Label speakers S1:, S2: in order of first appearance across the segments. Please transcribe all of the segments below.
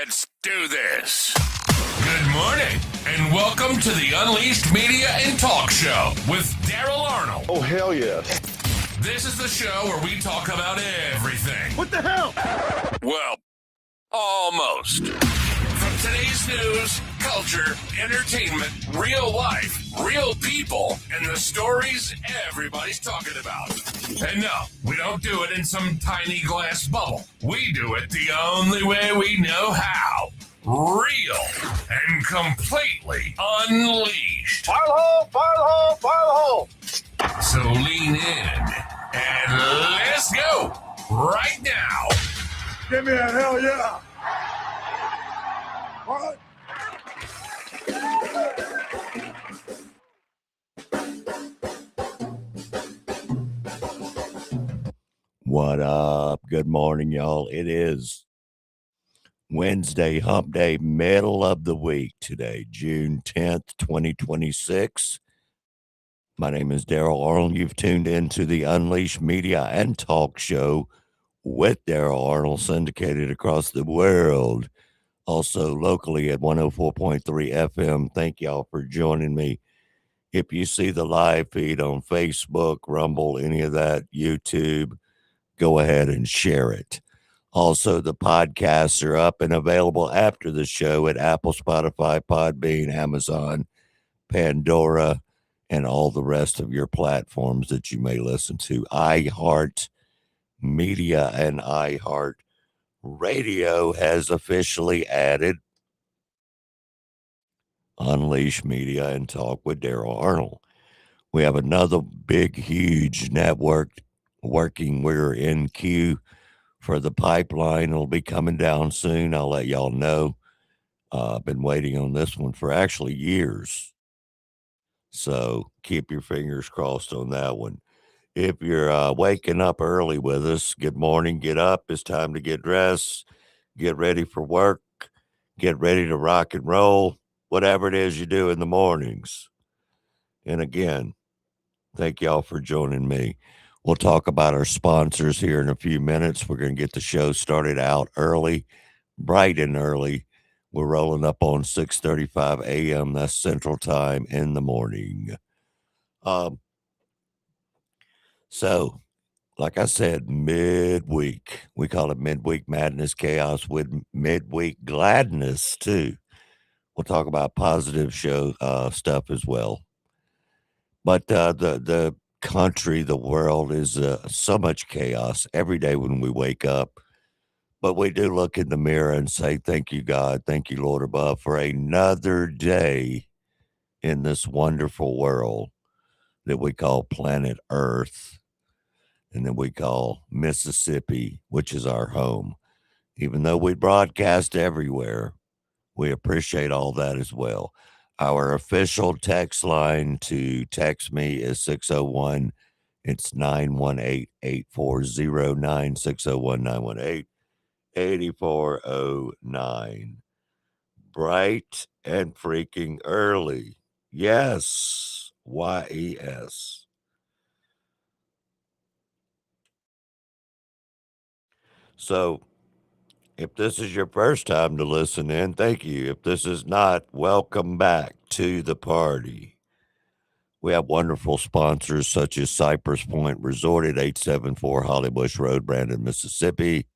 S1: Let's do this. Good morning, and welcome to the Unleashed Media and Talk Show with Daryl Arnold.
S2: Oh, hell yeah.
S1: This is the show where we talk about everything.
S2: What the hell?
S1: Well, almost. From today's news, culture, entertainment, real life, real people, and the stories everybody's talking about. And no, we don't do it in some tiny glass bubble. We do it the only way we know how. Real and completely unleashed.
S2: Fire the hole, fire the hole, fire the hole.
S1: So lean in and let's go right now.
S2: Give me a hell yeah. What?
S3: What up? Good morning, y'all. It is Wednesday, hump day, middle of the week today, June 10th, 2026. My name is Daryl Arnold. You've tuned into the Unleashed Media and Talk Show with Daryl Arnold, syndicated across the world. Also locally at 104.3 FM. Thank y'all for joining me. If you see the live feed on Facebook, Rumble, any of that, YouTube, go ahead and share it. Also, the podcasts are up and available after the show at Apple, Spotify, Podbean, Amazon, Pandora, and all the rest of your platforms that you may listen to. iHeart Media and iHeart Radio has officially added Unleash Media and Talk with Daryl Arnold. We have another big, huge network working. We're in queue for the pipeline. It'll be coming down soon. I'll let y'all know. I've been waiting on this one for actually years. So keep your fingers crossed on that one. If you're waking up early with us, good morning, get up. It's time to get dressed, get ready for work, get ready to rock and roll, whatever it is you do in the mornings. And again, thank y'all for joining me. We'll talk about our sponsors here in a few minutes. We're going to get the show started out early, bright and early. We're rolling up on 6:35 a.m. That's Central Time in the morning. So, like I said, midweek. We call it midweek madness, chaos with midweek gladness, too. We'll talk about positive show stuff as well. But the country, the world is so much chaos every day when we wake up. But we do look in the mirror and say, thank you, God. Thank you, Lord above, for another day in this wonderful world that we call planet Earth and that we call Mississippi, which is our home. Even though we broadcast everywhere, we appreciate all that as well. Our official text line to text me is 601. It's 918-840-9601, 918-8409. Bright and freaking early. Yes, YES. So, if this is your first time to listen in, thank you. If this is not, welcome back to the party. We have wonderful sponsors such as Cypress Point Resort at 874 Hollybush Road, Brandon, Mississippi.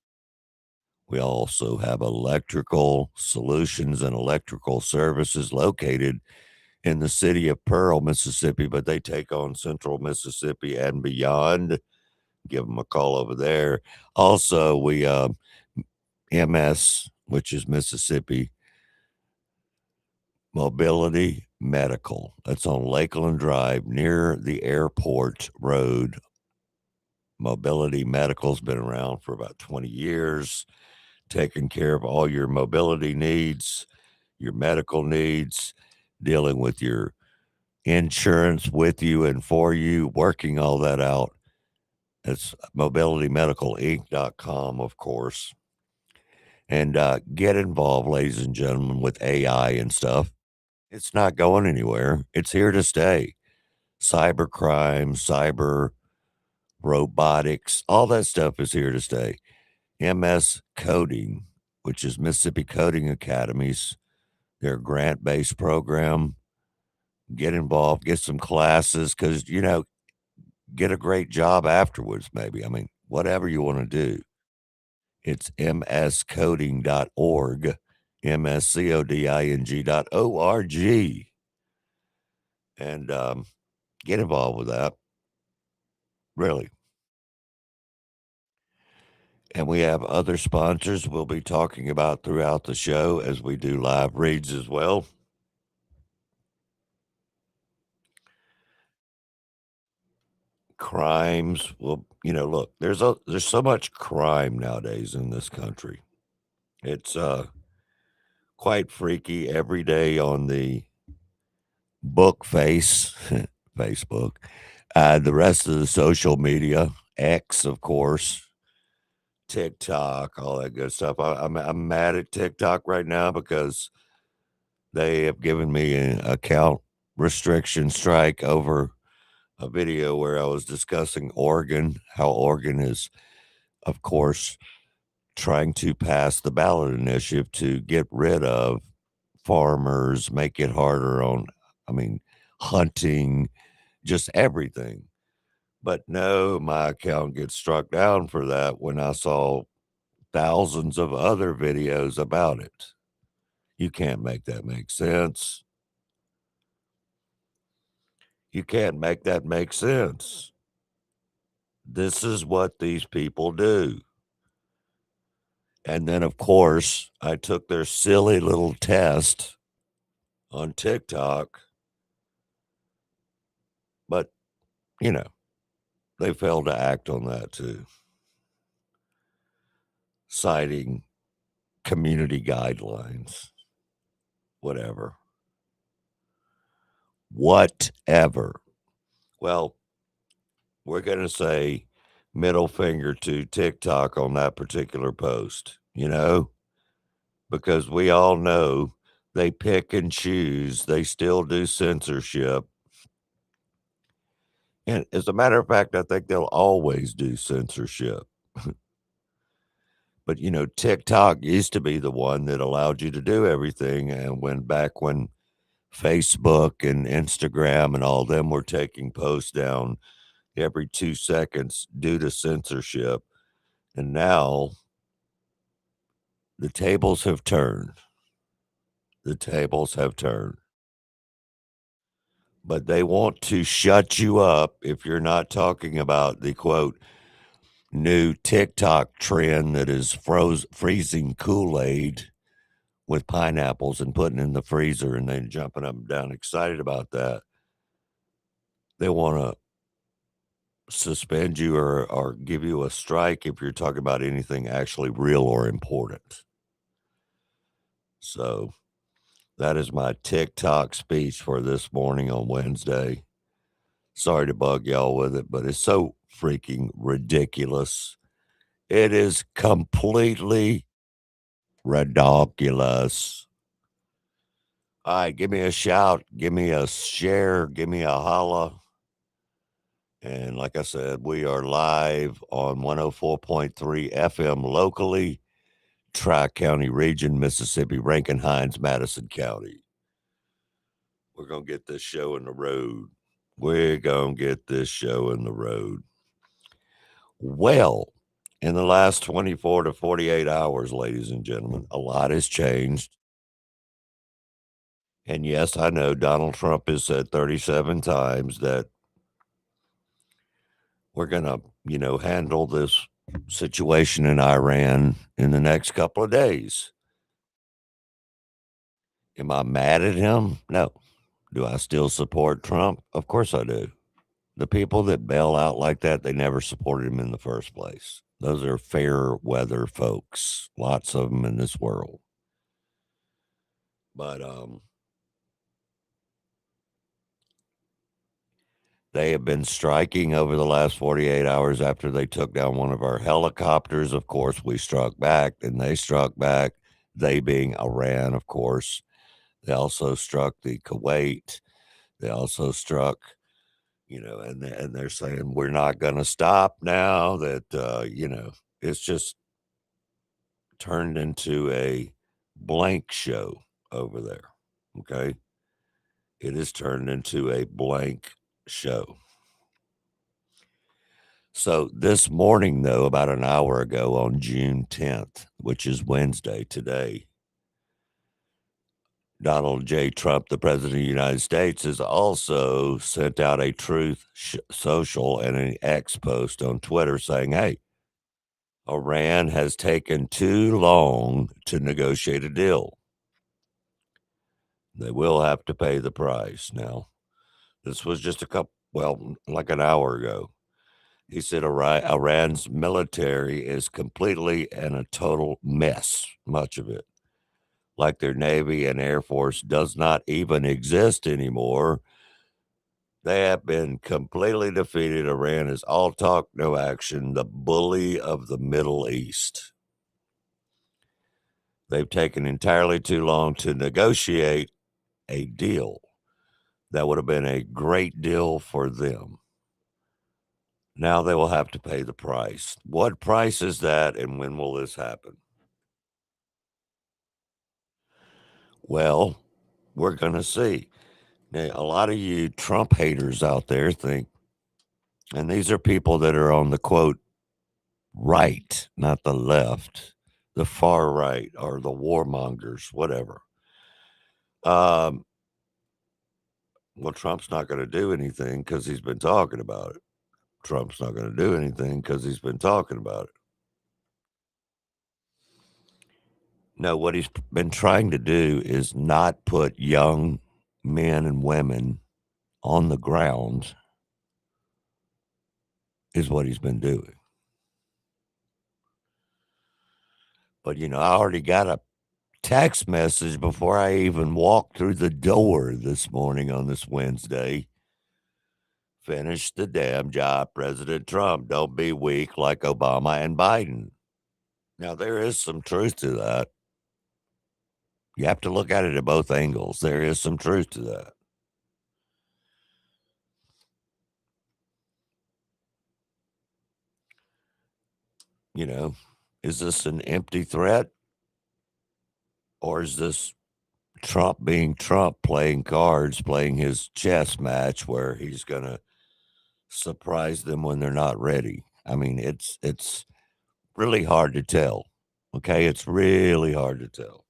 S3: We also have electrical solutions and electrical services located in the city of Pearl, Mississippi, but they take on central Mississippi and beyond. Give them a call over there. Also, we MS, which is Mississippi Mobility Medical. That's on Lakeland Drive near the airport road. Mobility Medical's been around for about 20 years, taking care of all your mobility needs, your medical needs, dealing with your insurance with you and for you, working all that out. It's mobilitymedicalinc.com, of course. And get involved, ladies and gentlemen, with AI and stuff. It's not going anywhere. It's here to stay. Cybercrime, cyber robotics, all that stuff is here to stay. MS Coding which is Mississippi Coding Academies. They're a grant-based program. Get involved, get some classes, because, get a great job afterwards, maybe. I mean, whatever you want to do. It's mscoding.org, mscoding.org. And get involved with that, really. And we have other sponsors we'll be talking about throughout the show as we do live reads as well. Crimes. Well, look, there's so much crime nowadays in this country. It's quite freaky every day on the book face, Facebook, the rest of the social media, X, of course, TikTok, all that good stuff. I'm mad at TikTok right now because they have given me an account restriction strike over a video where I was discussing Oregon, how Oregon is, of course, trying to pass the ballot initiative to get rid of farmers, make it harder on, hunting, just everything. But no, my account gets struck down for that when I saw thousands of other videos about it. You can't make that make sense. You can't make that make sense. This is what these people do. And then, of course, I took their silly little test on TikTok, but, they failed to act on that too, citing community guidelines, whatever. Whatever. Well, we're going to say middle finger to TikTok on that particular post, because we all know they pick and choose. They still do censorship. And as a matter of fact, I think they'll always do censorship. But, TikTok used to be the one that allowed you to do everything. And back when Facebook and Instagram and all them were taking posts down every 2 seconds due to censorship. And now the tables have turned. The tables have turned. But they want to shut you up if you're not talking about the quote new TikTok trend that is freezing Kool-Aid with pineapples and putting in the freezer and then jumping up and down excited about that. They want to suspend you or give you a strike if you're talking about anything actually real or important. So that is my TikTok speech for this morning on Wednesday. Sorry to bug y'all with it, but it's so freaking ridiculous. It is completely ridiculous. All right, give me a shout, give me a share, give me a holla. And like I said, we are live on 104.3 FM locally, Tri-County region, Mississippi, Rankin Hines, Madison County. We're going to get this show in the road. We're going to get this show in the road. Well, in the last 24 to 48 hours, ladies and gentlemen, a lot has changed. And yes, I know Donald Trump has said 37 times that we're going to, handle this situation in Iran in the next couple of days. Am I mad at him? No. Do I still support Trump? Of course I do. The people that bail out like that, they never supported him in the first place. Those are fair weather folks. Lots of them in this world. But they have been striking over the last 48 hours after they took down one of our helicopters. Of course, we struck back, and they struck back, they being Iran, of course. They also struck the Kuwait. They also struck, and they're saying we're not going to stop now. That, it's just turned into a blank show over there. Okay. It has turned into a blank show. So this morning, though, about an hour ago on June 10th, which is Wednesday today, Donald J. Trump, the President of the United States, has also sent out a Truth Social and an X post on Twitter saying, hey, Iran has taken too long to negotiate a deal. They will have to pay the price. Now, this was just like an hour ago. He said Iran's military is completely and a total mess, much of it. Like their Navy and Air Force does not even exist anymore. They have been completely defeated. Iran is all talk, no action, the bully of the Middle East. They've taken entirely too long to negotiate a deal that would have been a great deal for them. Now they will have to pay the price. What price is that, and when will this happen? Well, we're going to see. Now, a lot of you Trump haters out there think, and these are people that are on the quote, right, not the left, the far right, or the warmongers, whatever. Well, Trump's not going to do anything because he's been talking about it. Trump's not going to do anything because he's been talking about it. No, what he's been trying to do is not put young men and women on the ground, is what he's been doing. But, I already got a text message before I even walked through the door this morning on this Wednesday. Finish the damn job, President Trump. Don't be weak like Obama and Biden. Now, there is some truth to that. You have to look at it at both angles. There is some truth to that. Is this an empty threat? Or is this Trump being Trump, playing cards, playing his chess match where he's going to surprise them when they're not ready? I mean, it's really hard to tell. Okay, it's really hard to tell.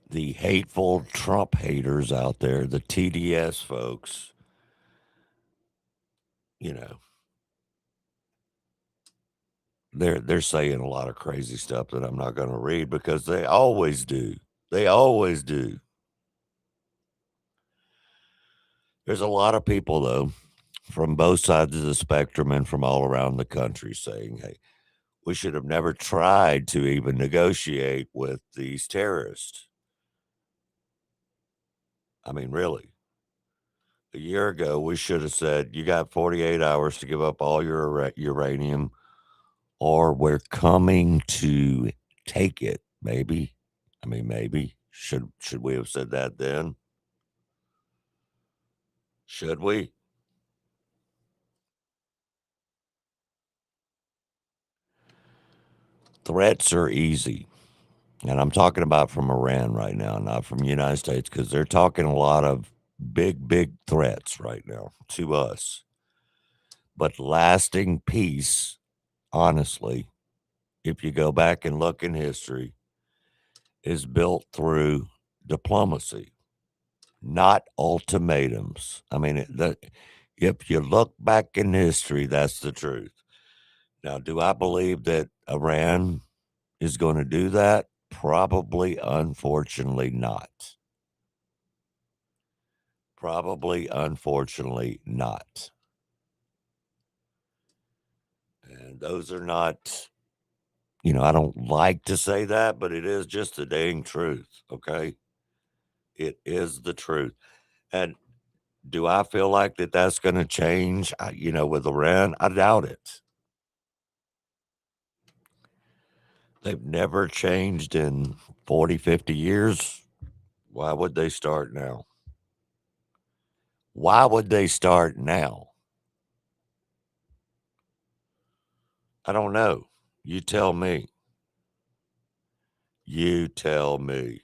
S3: The hateful Trump haters out there, the TDS folks, they're saying a lot of crazy stuff that I'm not going to read because they always do. They always do. There's a lot of people, though, from both sides of the spectrum and from all around the country saying, hey, we should have never tried to even negotiate with these terrorists. I mean, really. A year ago, we should have said, you got 48 hours to give up all your uranium, or we're coming to take it, maybe. I mean, maybe. Should we have said that then? Should we? Threats are easy. And I'm talking about from Iran right now, not from the United States, because they're talking a lot of big threats right now to us. But lasting peace, honestly, if you go back and look in history, is built through diplomacy, not ultimatums. I mean, if you look back in history, that's the truth. Now, do I believe that Iran is going to do that? Probably, unfortunately, not. Probably, unfortunately, not. And those are not, I don't like to say that, but it is just the dang truth, okay? It is the truth. And do I feel like that's going to change, with Iran? I doubt it. They've never changed in 40, 50 years. Why would they start now? Why would they start now? I don't know. You tell me. You tell me.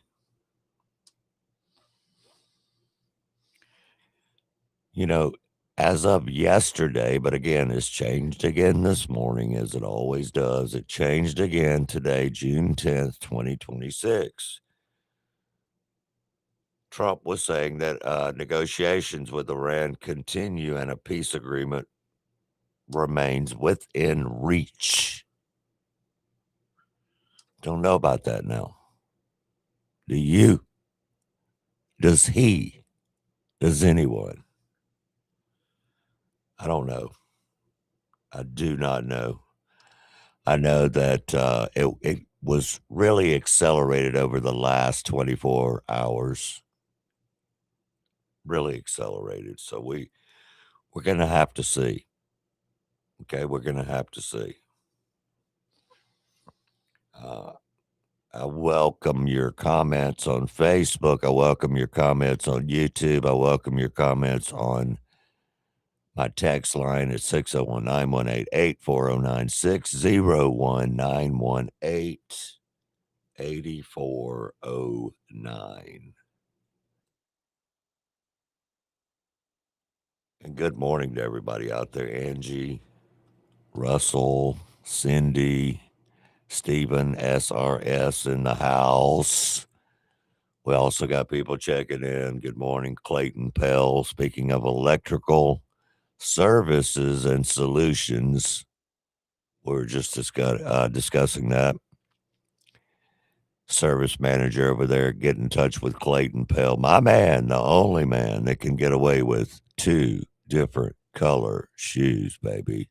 S3: You know, as of yesterday, but again, it's changed again this morning, as it always does. It changed again today, June 10th, 2026. Trump was saying that negotiations with Iran continue and a peace agreement remains within reach. Don't know about that now. Do you? Does he? Does anyone? I don't know. I do not know. I know that it was really accelerated over the last 24 hours. Really accelerated. So we're going to have to see. Okay, we're going to have to see. I welcome your comments on Facebook. I welcome your comments on YouTube. I welcome your comments on my text line at 601 918 8409 601 918 8409. And good morning to everybody out there. Angie, Russell, Cindy, Stephen, SRS in the house. We also got people checking in. Good morning, Clayton Pell. Speaking of electrical services and solutions, we're just discussing that. Service manager over there, get in touch with Clayton Pell. My man, the only man that can get away with 2 different color shoes, baby.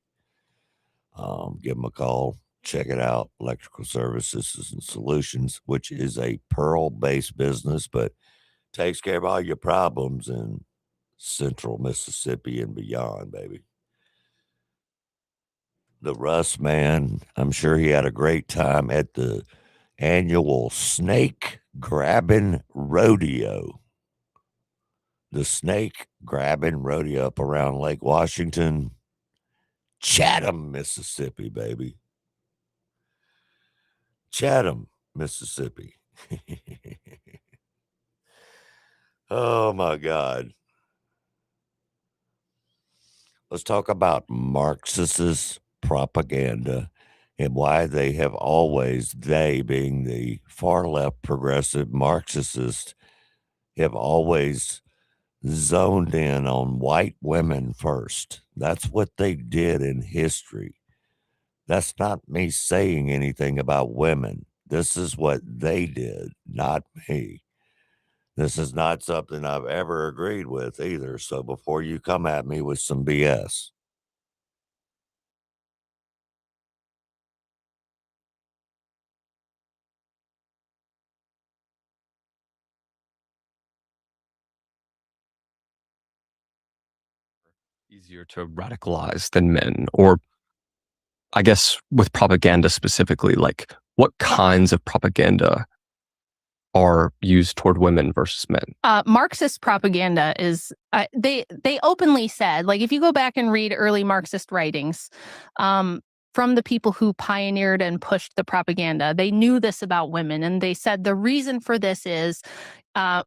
S3: Give him a call. Check it out. Electrical Services and Solutions, which is a Pearl-based business, but takes care of all your problems in central Mississippi and beyond, baby. The Russ man, I'm sure he had a great time at the annual snake grabbing rodeo. The snake grabbing rodeo up around Lake Washington, Chatham, Mississippi, baby. Chatham, Mississippi. Oh my God. Let's talk about Marxist propaganda and why they have always, they being the far left progressive Marxists, have always zoned in on white women first. That's what they did in history. That's not me saying anything about women. This is what they did, not me. This is not something I've ever agreed with either. So before you come at me with some BS.
S4: Easier to radicalize than men, or I guess with propaganda specifically, like what kinds of propaganda are used toward women versus men?
S5: Marxist propaganda is they openly said, like, if you go back and read early Marxist writings from the people who pioneered and pushed the propaganda, they knew this about women, and they said the reason for this is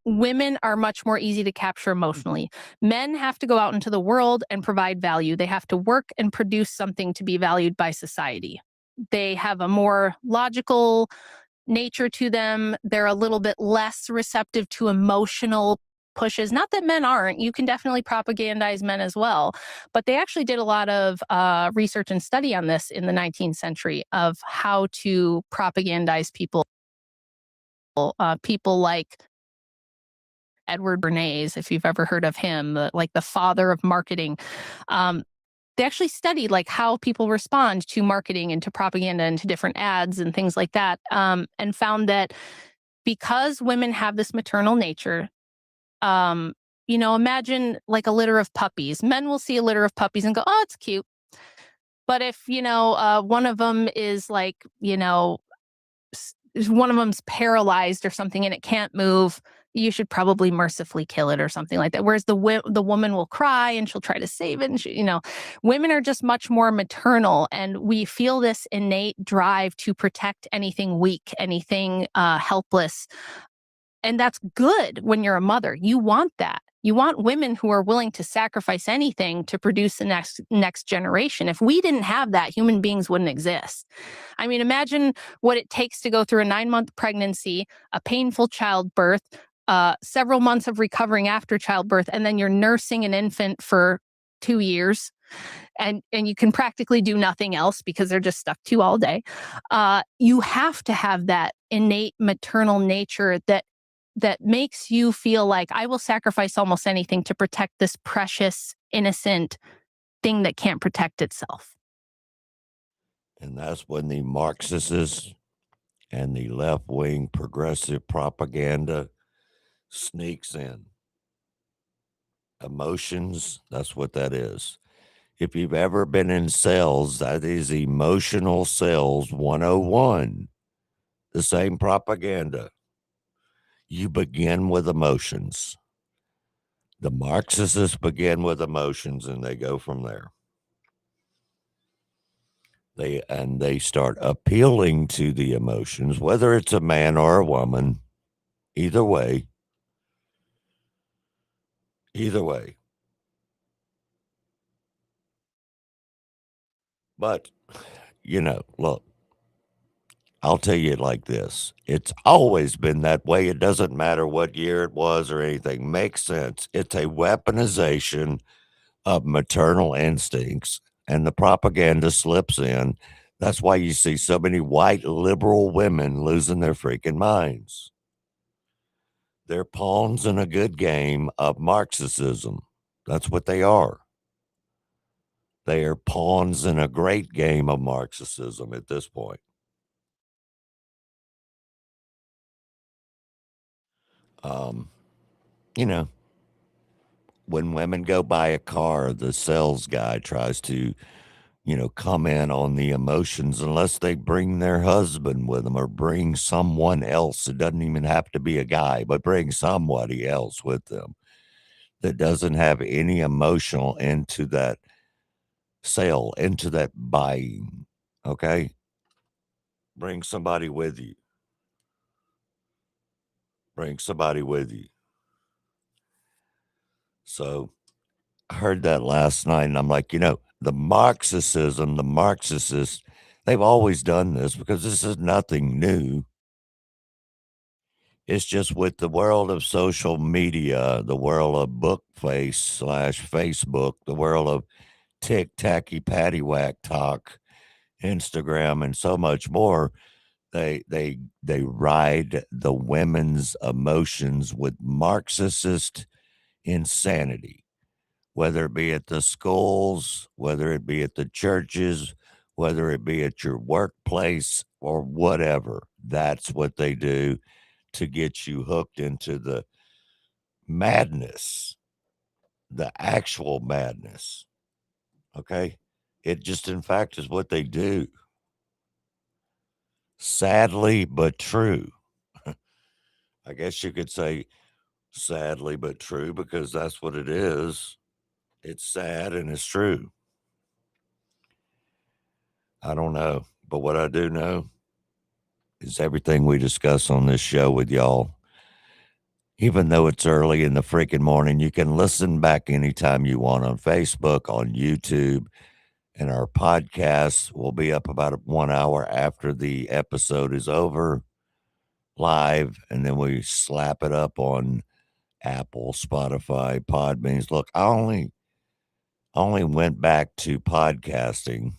S5: women are much more easy to capture emotionally. Men have to go out into the world and provide value. They have to work and produce something to be valued by society. They have a more logical nature to them. They're a little bit less receptive to emotional pushes. Not that men aren't. You can definitely propagandize men as well. But they actually did a lot of research and study on this in the 19th century of how to propagandize people. People like Edward Bernays, if you've ever heard of him, like the father of marketing. They actually studied like how people respond to marketing and to propaganda and to different ads and things like that, and found that because women have this maternal nature, imagine like a litter of puppies. Men will see a litter of puppies and go, "Oh, it's cute." But if one of them is like, one of them's paralyzed or something and it can't move, you should probably mercifully kill it or something like that. Whereas the woman will cry and she'll try to save it. And women are just much more maternal, and we feel this innate drive to protect anything weak, anything helpless. And that's good when you're a mother. You want that. You want women who are willing to sacrifice anything to produce the next generation. If we didn't have that, human beings wouldn't exist. I mean, imagine what it takes to go through a 9-month pregnancy, a painful childbirth, several months of recovering after childbirth, and then you're nursing an infant for 2 years. And you can practically do nothing else because they're just stuck to you all day. You have to have that innate maternal nature that makes you feel like I will sacrifice almost anything to protect this precious, innocent thing that can't protect itself.
S3: And that's when the Marxists and the left-wing progressive propaganda sneaks in. Emotions, that's what that is. If you've ever been in sales, that is emotional sales 101. The same propaganda. You begin with emotions. The Marxists begin with emotions and they go from there. They start appealing to the emotions, whether it's a man or a woman, either way. Either way. But, look, I'll tell you it like this. It's always been that way. It doesn't matter what year it was or anything. Makes sense. It's a weaponization of maternal instincts, and the propaganda slips in. That's why you see so many white liberal women losing their freaking minds. They're pawns in a good game of Marxism. That's what they are. They are pawns in a great game of Marxism at this point. You know, when women go buy a car, the sales guy tries to, comment on the emotions unless they bring their husband with them or bring someone else. It doesn't even have to be a guy, but bring somebody else with them that doesn't have any emotional into that sale, into that buying. Okay? Bring somebody with you. Bring somebody with you. So I heard that last night and I'm like, the Marxists, they've always done this because this is nothing new. It's just with the world of social media, the world of bookface/Facebook, the world of tick-tacky paddywhack talk, Instagram, and so much more. They ride the women's emotions with Marxist insanity, whether it be at the schools, whether it be at the churches, whether it be at your workplace or whatever. That's what they do to get you hooked into the madness, the actual madness. Okay? It just, in fact, is what they do. Sadly, but true. I guess you could say sadly, but true because that's what it is. It's sad and it's true. I don't know. But what I do know is everything we discuss on this show with y'all, even though it's early in the freaking morning, you can listen back anytime you want on Facebook, on YouTube, and our podcast will be up about 1 hour after the episode is over live, and then we slap it up on Apple, Spotify, Podbeans. Look, I only went back to podcasting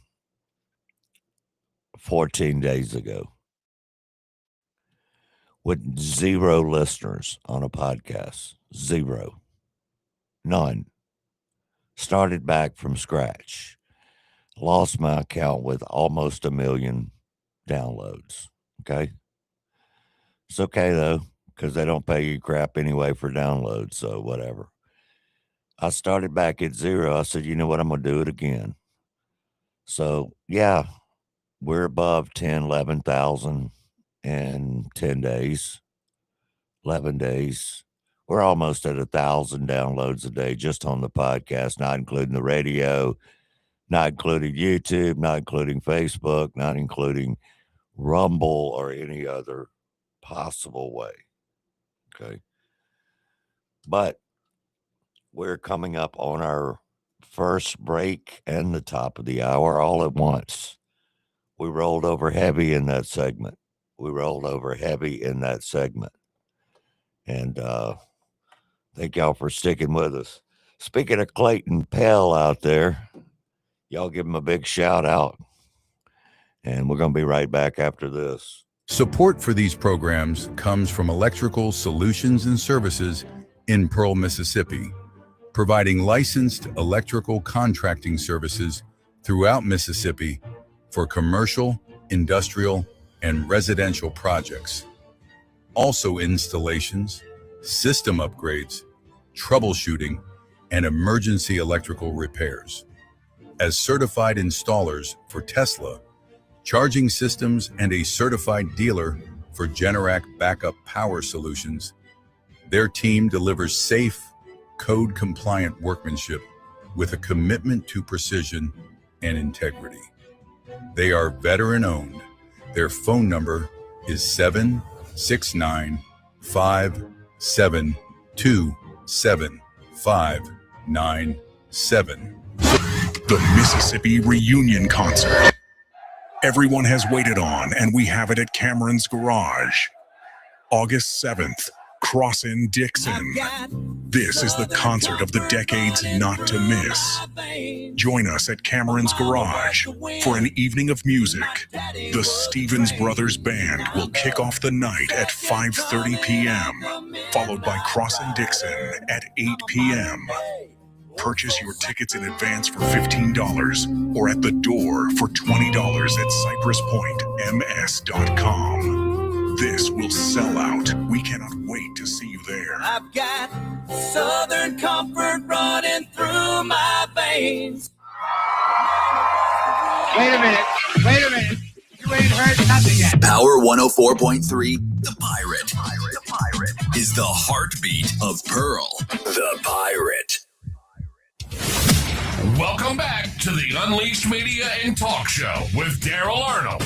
S3: 14 days ago with 0 listeners on a podcast. 0. None. Started back from scratch. Lost my account with almost 1 million downloads. Okay. It's okay though, because they don't pay you crap anyway for downloads. So whatever. I started back at 0. I said, you know what? I'm going to do it again. So yeah, we're above 11,000 in 10 days, 11 days. We're almost at 1,000 downloads a day just on the podcast, not including the radio, not including YouTube, not including Facebook, not including Rumble or any other possible way. Okay. But we're coming up on our first break and the top of the hour all at once. We rolled over heavy in that segment. And thank y'all for sticking with us. Speaking of Clayton Pell out there, y'all give him a big shout out. And we're going to be right back after this.
S6: Support for these programs comes from Electrical Solutions and Services in Pearl, Mississippi, providing licensed electrical contracting services throughout Mississippi for commercial, industrial, and residential projects. Also installations, system upgrades, troubleshooting, and emergency electrical repairs. As certified installers for Tesla, charging systems, and a certified dealer for Generac backup power solutions, their team delivers safe, code-compliant workmanship with a commitment to precision and integrity. They are veteran-owned. Their phone number is 769-572-7597.
S7: The Mississippi Reunion Concert. Everyone has waited on, and we have it at Cameron's Garage. August 7th, Crossin' Dixon. This is the concert of the decades not to miss. Join us at Cameron's Garage for an evening of music. The Stevens Brothers Band will kick off the night at 5:30 p.m., followed by Crossin' Dixon at 8 p.m. Purchase your tickets in advance for $15 or at the door for $20 at cypresspointms.com. This will sell out. We cannot wait to see you there.
S8: I've got Southern comfort running through my veins.
S2: Wait a minute. You ain't heard nothing yet.
S9: Power 104.3, The Pirate. The Pirate is the heartbeat of Pearl. The Pirate.
S1: Welcome back to the Unleashed Media and Talk Show with Daryl Arnold.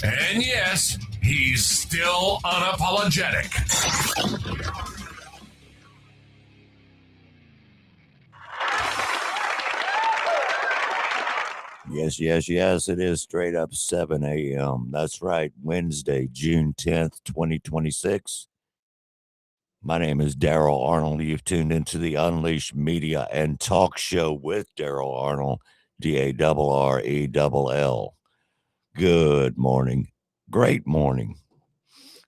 S1: And yes, he's still unapologetic.
S3: Yes. It is straight up 7 a.m. That's right. Wednesday, June 10th, 2026. My name is Daryl Arnold. You've tuned into the Unleashed Media and Talk Show with Daryl Arnold, DARRELL. Good morning. Great morning.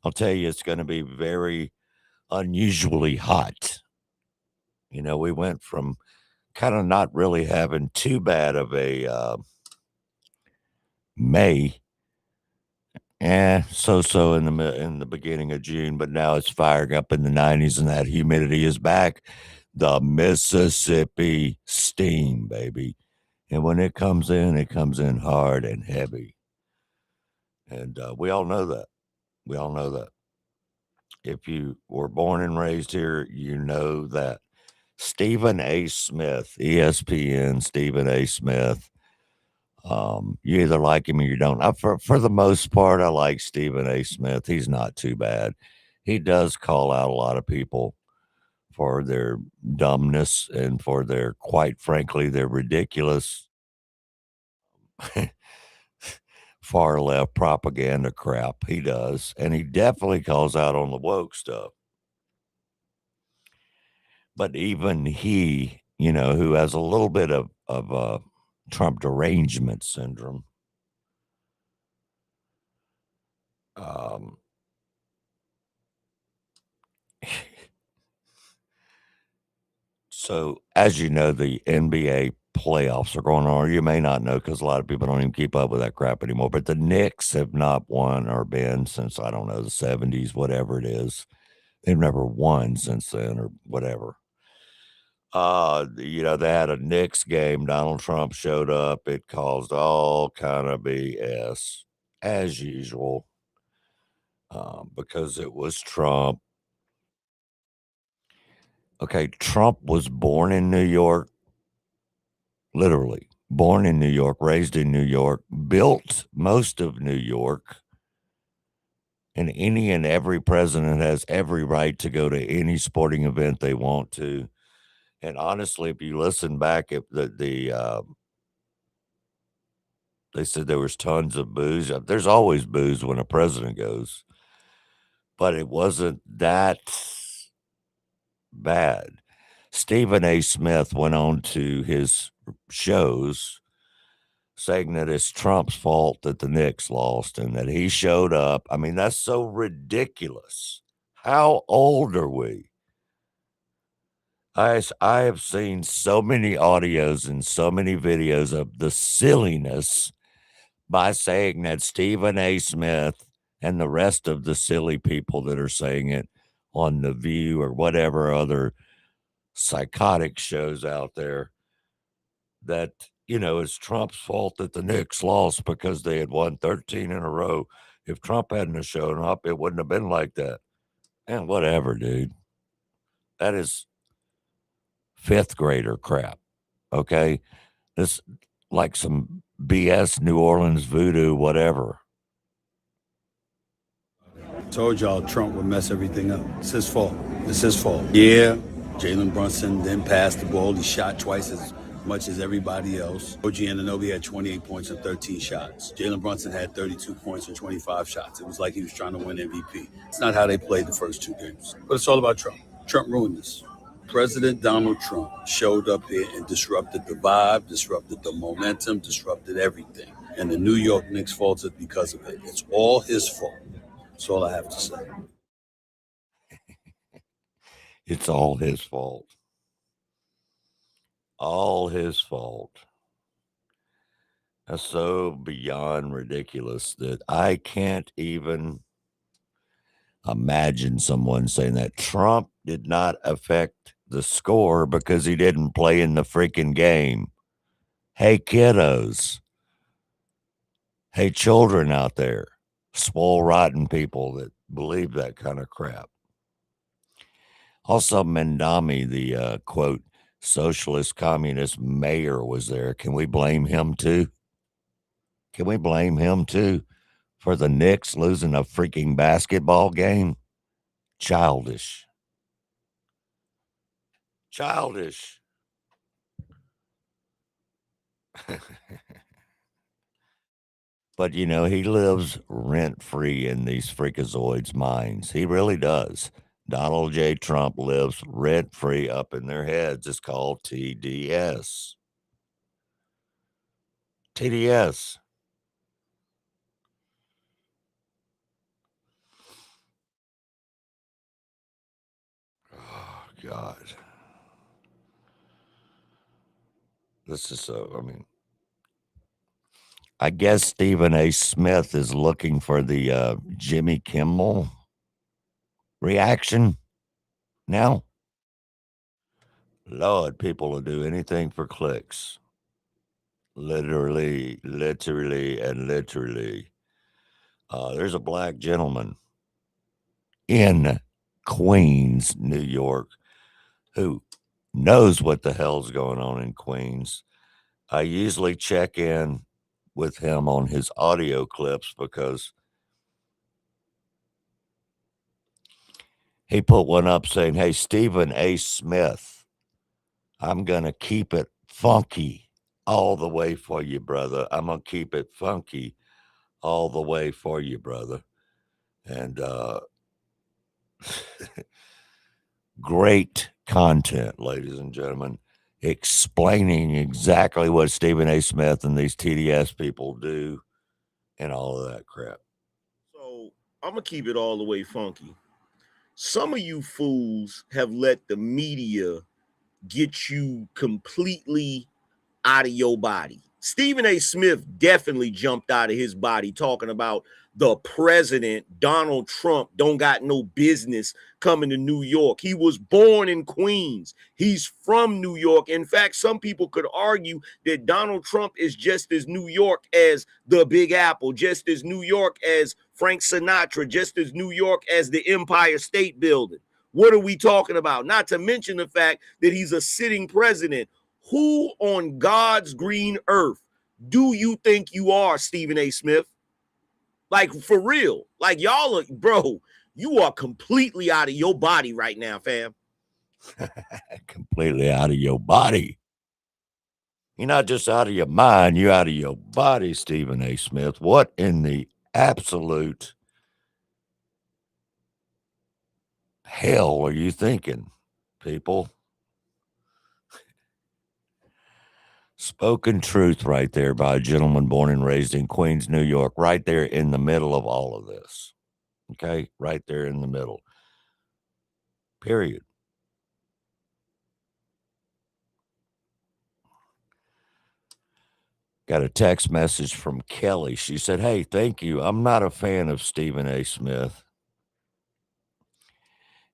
S3: I'll tell you, it's going to be very unusually hot. You know, we went from kind of not really having too bad of a May, so in the beginning of June, but now it's firing up in the 90s and that humidity is back. The Mississippi steam, baby. And when it comes in hard and heavy. And we all know that. If you were born and raised here, you know that. Stephen A. Smith, ESPN, Stephen A. Smith. You either like him or you don't. For the most part, I like Stephen A. Smith. He's not too bad. He does call out a lot of people for their dumbness and for their, quite frankly, their ridiculous far left propaganda crap. He does. And he definitely calls out on the woke stuff. But even he, you know, who has a little bit of Trump derangement syndrome, so as you know, the NBA playoffs are going on. Or you may not know because a lot of people don't even keep up with that crap anymore. But the Knicks have not won or been since, I don't know, the 70s, whatever it is. They've never won since then or whatever. You know, they had a Knicks game. Donald Trump showed up. It caused all kind of BS as usual, because it was Trump. Okay, Trump was born in New York, literally born in New York, raised in New York, built most of New York, and any and every president has every right to go to any sporting event they want to. And honestly, if you listen back, if they said there was tons of booze. There's always booze when a president goes, but it wasn't that bad. Stephen A. Smith went on to his shows saying that it's Trump's fault that the Knicks lost and that he showed up. I mean, that's so ridiculous. How old are we? I have seen so many audios and so many videos of the silliness by saying that Stephen A. Smith and the rest of the silly people that are saying it on The View or whatever other psychotic shows out there, that, it's Trump's fault that the Knicks lost because they had won 13 in a row. If Trump hadn't have shown up, it wouldn't have been like that. And whatever, dude. That is fifth grader crap. Okay. This like some BS New Orleans voodoo, whatever.
S10: Told y'all Trump would mess everything up. It's his fault. It's his fault. Yeah, Jalen Brunson didn't pass the ball. He shot twice as much as everybody else. OG Anunoby had 28 points and 13 shots. Jalen Brunson had 32 points and 25 shots. It was like he was trying to win MVP. It's not how they played the first two games. But it's all about Trump. Trump ruined this. President Donald Trump showed up here and disrupted the vibe, disrupted the momentum, disrupted everything. And the New York Knicks faltered because of it. It's all his fault. That's all I have to say.
S3: It's all his fault. All his fault. That's so beyond ridiculous that I can't even imagine someone saying that. Trump did not affect the score because he didn't play in the freaking game. Hey, kiddos. Hey, children out there. Spoiled, rotten people that believe that kind of crap. Also, Mendami, the quote, socialist communist mayor, was there. Can we blame him too? Can we blame him too for the Knicks losing a freaking basketball game? Childish. Childish. But, he lives rent-free in these freakazoids' minds. He really does. Donald J. Trump lives rent-free up in their heads. It's called TDS. TDS. Oh, God. This is so, I guess Stephen A. Smith is looking for the Jimmy Kimmel reaction now. Lord, people will do anything for clicks. Literally, and literally. There's a black gentleman in Queens, New York, who knows what the hell's going on in Queens. I usually check in with him on his audio clips because he put one up saying, hey, Stephen A. Smith, I'm going to keep it funky all the way for you, brother. I'm going to keep it funky all the way for you, brother. And great content, ladies and gentlemen, explaining exactly what Stephen A. Smith and these TDS people do and all of that crap.
S11: So I'm going to keep it all the way funky. Some of you fools have let the media get you completely out of your body. Stephen A. Smith definitely jumped out of his body talking about the president, Donald Trump, don't got no business coming to New York. He was born in Queens. He's from New York. In fact, some people could argue that Donald Trump is just as New York as the Big Apple, just as New York as Frank Sinatra, just as New York as the Empire State Building. What are we talking about? Not to mention the fact that he's a sitting president. Who on God's green earth do you think you are, Stephen A. Smith? Like, for real. Like, y'all are, bro, you are completely out of your body right now, fam.
S3: Completely out of your body. You're not just out of your mind, you're out of your body, Stephen A. Smith. What in the absolute hell are you thinking, people? Spoken truth right there by a gentleman born and raised in Queens, New York, right there in the middle of all of this. Okay? Right there in the middle. Period. Got a text message from Kelly. She said, "Hey, thank you. I'm not a fan of Stephen A. Smith.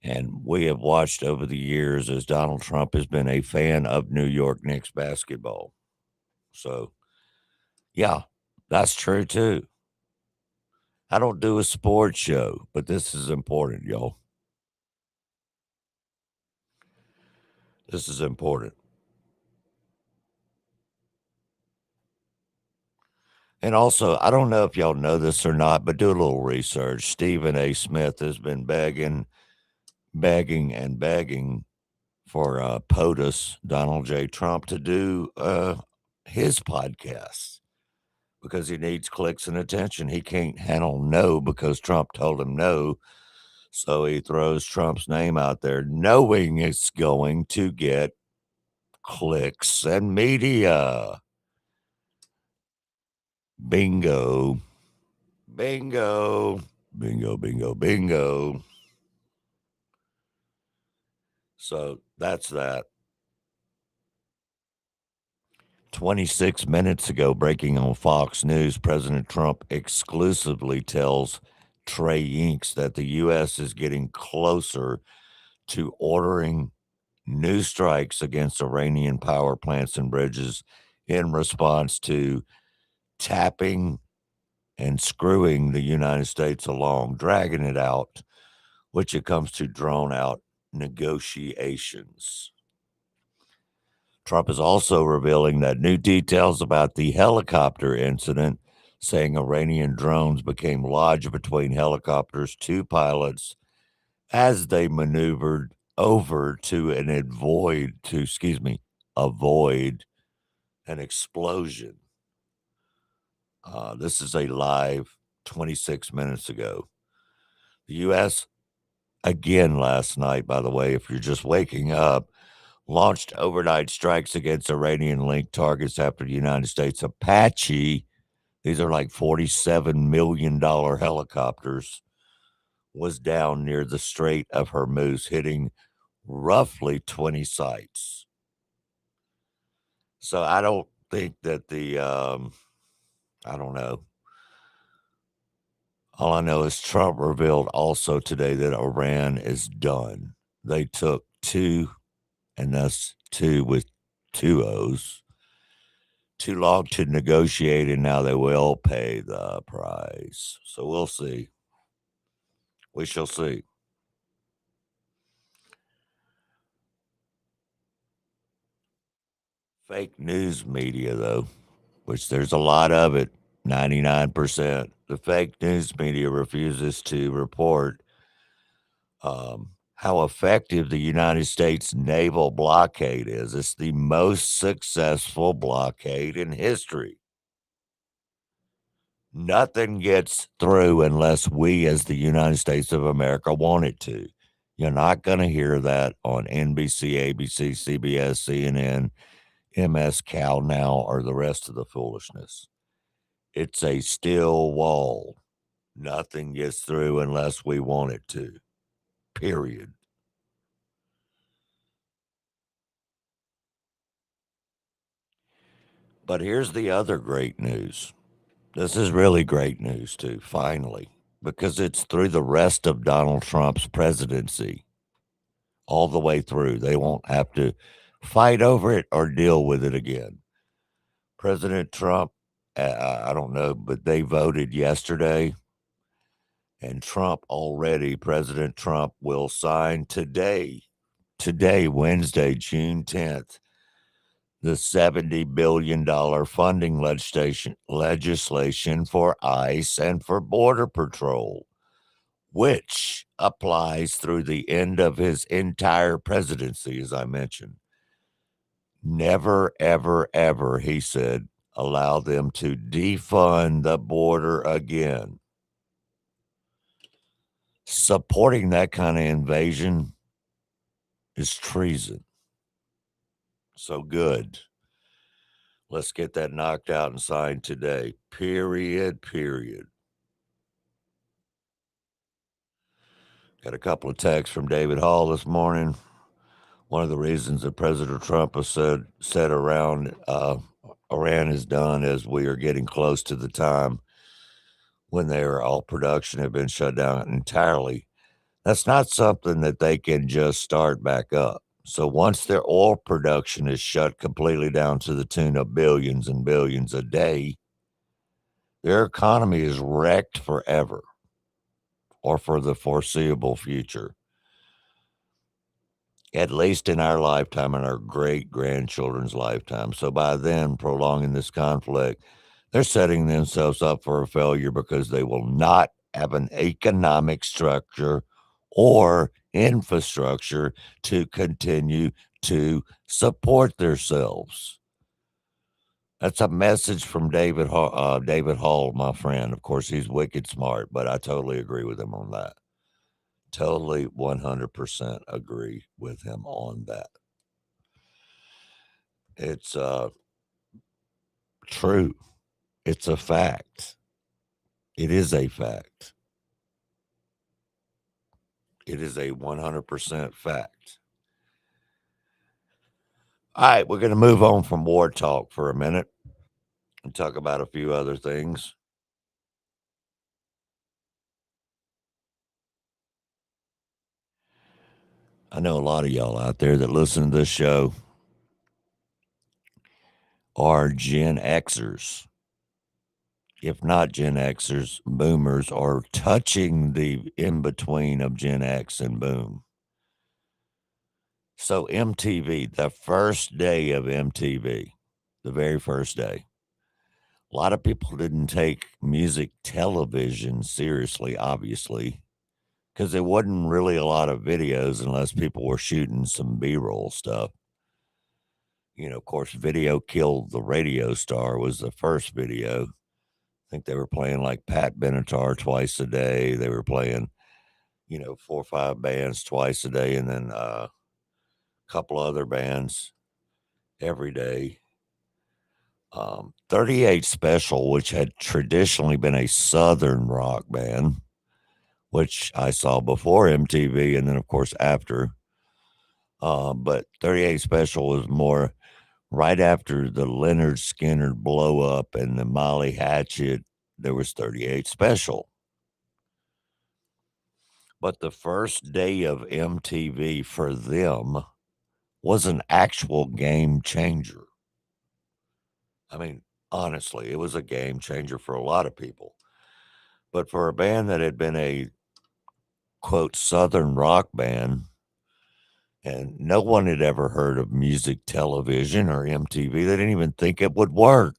S3: And we have watched over the years as Donald Trump has been a fan of New York Knicks basketball." So, yeah, that's true too. I don't do a sports show, but this is important, y'all. This is important. And also, I don't know if y'all know this or not, but do a little research. Stephen A. Smith has been begging for POTUS, Donald J. Trump, to do his podcast because he needs clicks and attention. He can't handle no because Trump told him no. So he throws Trump's name out there, knowing it's going to get clicks and media. Bingo. Bingo. Bingo, bingo, bingo. So that's that. 26 minutes ago, breaking on Fox News, President Trump exclusively tells Trey Yinks that the U.S. is getting closer to ordering new strikes against Iranian power plants and bridges in response to tapping and screwing the United States along, dragging it out, which it comes to drawn out negotiations. Trump is also revealing that new details about the helicopter incident, saying Iranian drones became lodged between helicopters, two pilots, as they maneuvered over to avoid an explosion. This is a live 26 minutes ago. The U.S. again last night, by the way, if you're just waking up, launched overnight strikes against Iranian-linked targets after the United States Apache, these are like $47 million helicopters, was down near the Strait of Hormuz, hitting roughly 20 sites. So I don't think that I don't know. All I know is Trump revealed also today that Iran is done. They took two, and that's two with two O's, too long to negotiate, and now they will pay the price. So we'll see. We shall see. Fake news media, though, which there's a lot of it, 99%. The fake news media refuses to report how effective the United States naval blockade is. It's the most successful blockade in history. Nothing gets through unless we, as the United States of America, want it to. You're not going to hear that on NBC, ABC, CBS, CNN, MS Cal Now, or the rest of the foolishness. It's a still wall. Nothing gets through unless we want it to. Period. But here's the other great news. This is really great news, too, finally, because it's through the rest of Donald Trump's presidency, all the way through. They won't have to fight over it or deal with it again. President Trump, I don't know, but they voted yesterday And President Trump will sign today, Wednesday, June 10th, the $70 billion funding legislation for ICE and for Border Patrol, which applies through the end of his entire presidency, as I mentioned. Never, ever, ever, he said, allow them to defund the border again. Supporting that kind of invasion is treason. So good. Let's get that knocked out and signed today. Period. Got a couple of texts from David Hall this morning. One of the reasons that President Trump has said around Iran is done as we are getting close to the time when all production have been shut down entirely. That's not something that they can just start back up. So once their oil production is shut completely down to the tune of billions and billions a day, their economy is wrecked forever or for the foreseeable future. At least in our lifetime and our great-grandchildren's lifetime. So by then, prolonging this conflict, they're setting themselves up for a failure because they will not have an economic structure or infrastructure to continue to support themselves. That's a message from David Hall, my friend. Of course, he's wicked smart, but I totally agree with him on that. Totally 100% agree with him on that. It's true. It's a fact. It is a fact. It is a 100% fact. All right, we're going to move on from war talk for a minute and talk about a few other things. I know a lot of y'all out there that listen to this show are Gen Xers. If not Gen Xers, boomers are touching the in-between of Gen X and boom. So MTV, the first day of MTV, the very first day, a lot of people didn't take music television seriously, obviously, because there wasn't really a lot of videos unless people were shooting some B-roll stuff. You know, of course, Video Killed the Radio Star was the first video. I think they were playing like Pat Benatar twice a day. They were playing, 4 or 5 bands twice a day, and then a couple other bands every day. 38 Special, which had traditionally been a Southern rock band, which I saw before MTV and then, of course, after. But 38 Special was more right after the Leonard Skinner blow up and the Molly Hatchet. There was 38 Special. But the first day of MTV for them was an actual game changer. I mean, honestly, it was a game changer for a lot of people. But for a band that had been a, quote, Southern rock band, and no one had ever heard of music television or MTV, they didn't even think it would work.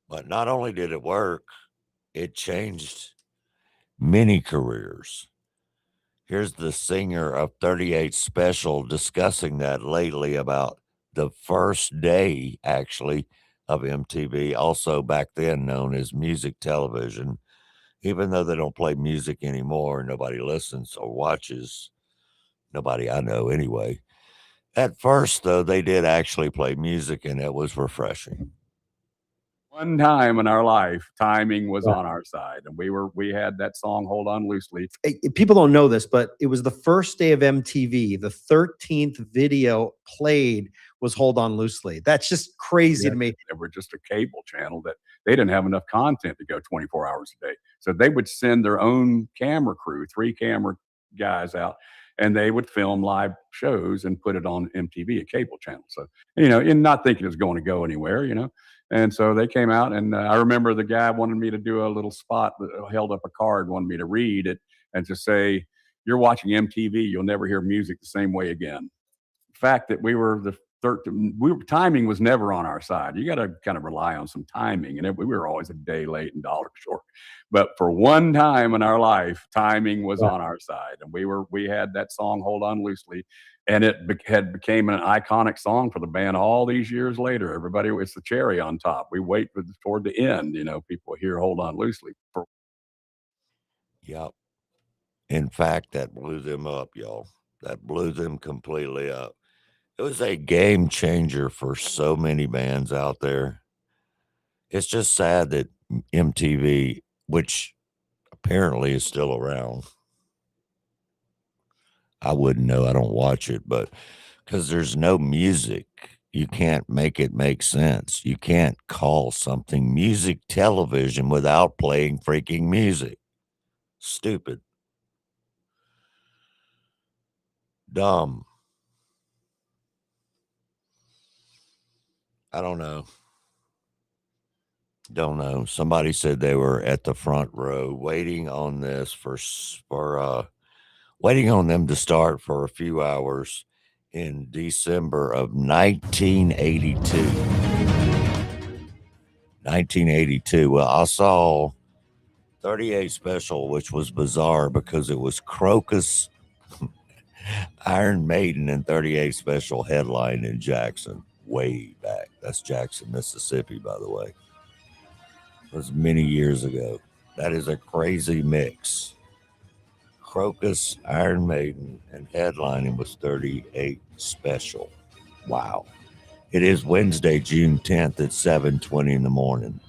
S3: But not only did it work, it changed many careers. Here's the singer of 38 Special discussing that lately about the first day, actually, of MTV, also back then known as music television. Even though they don't play music anymore, nobody listens or watches. Nobody I know anyway. At first, though, they did actually play music, and it was refreshing.
S12: One time in our life, timing was on our side, and we had that song "Hold On Loosely."
S13: People don't know this, but it was the first day of MTV. The 13th video played was "Hold On Loosely." That's just crazy to me.
S12: They were just a cable channel that they didn't have enough content to go 24 hours a day, so they would send their own camera crew, 3 camera guys out, and they would film live shows and put it on MTV, a cable channel. So, and not thinking it's going to go anywhere, And so they came out, and I remember the guy wanted me to do a little spot that held up a card, wanted me to read it and to say, "You're watching MTV. You'll never hear music the same way again." The fact that we were timing was never on our side. You got to kind of rely on some timing, and we were always a day late and dollar short. But for one time in our life, timing was on our side, and we had that song "Hold On Loosely," and it became an iconic song for the band all these years later. Everybody, it's the cherry on top. We wait toward the end, people hear "Hold On Loosely."
S3: Yep. In fact, that blew them up, y'all. That blew them completely up. It was a game changer for so many bands out there. It's just sad that MTV, which apparently is still around, I wouldn't know. I don't watch it, but because there's no music, you can't make it make sense. You can't call something music television without playing freaking music. Stupid. Dumb. I don't know. Don't know. Somebody said they were at the front row waiting on this waiting on them to start for a few hours in December of 1982. 1982. Well, I saw 38 Special, which was bizarre because it was Crocus, Iron Maiden, and 38 Special headline in Jackson way back. That's Jackson, Mississippi, by the way. It was many years ago. That is a crazy mix. Crocus, Iron Maiden, and headlining was 38 Special. Wow. It is Wednesday, June 10th at 7:20 in the morning.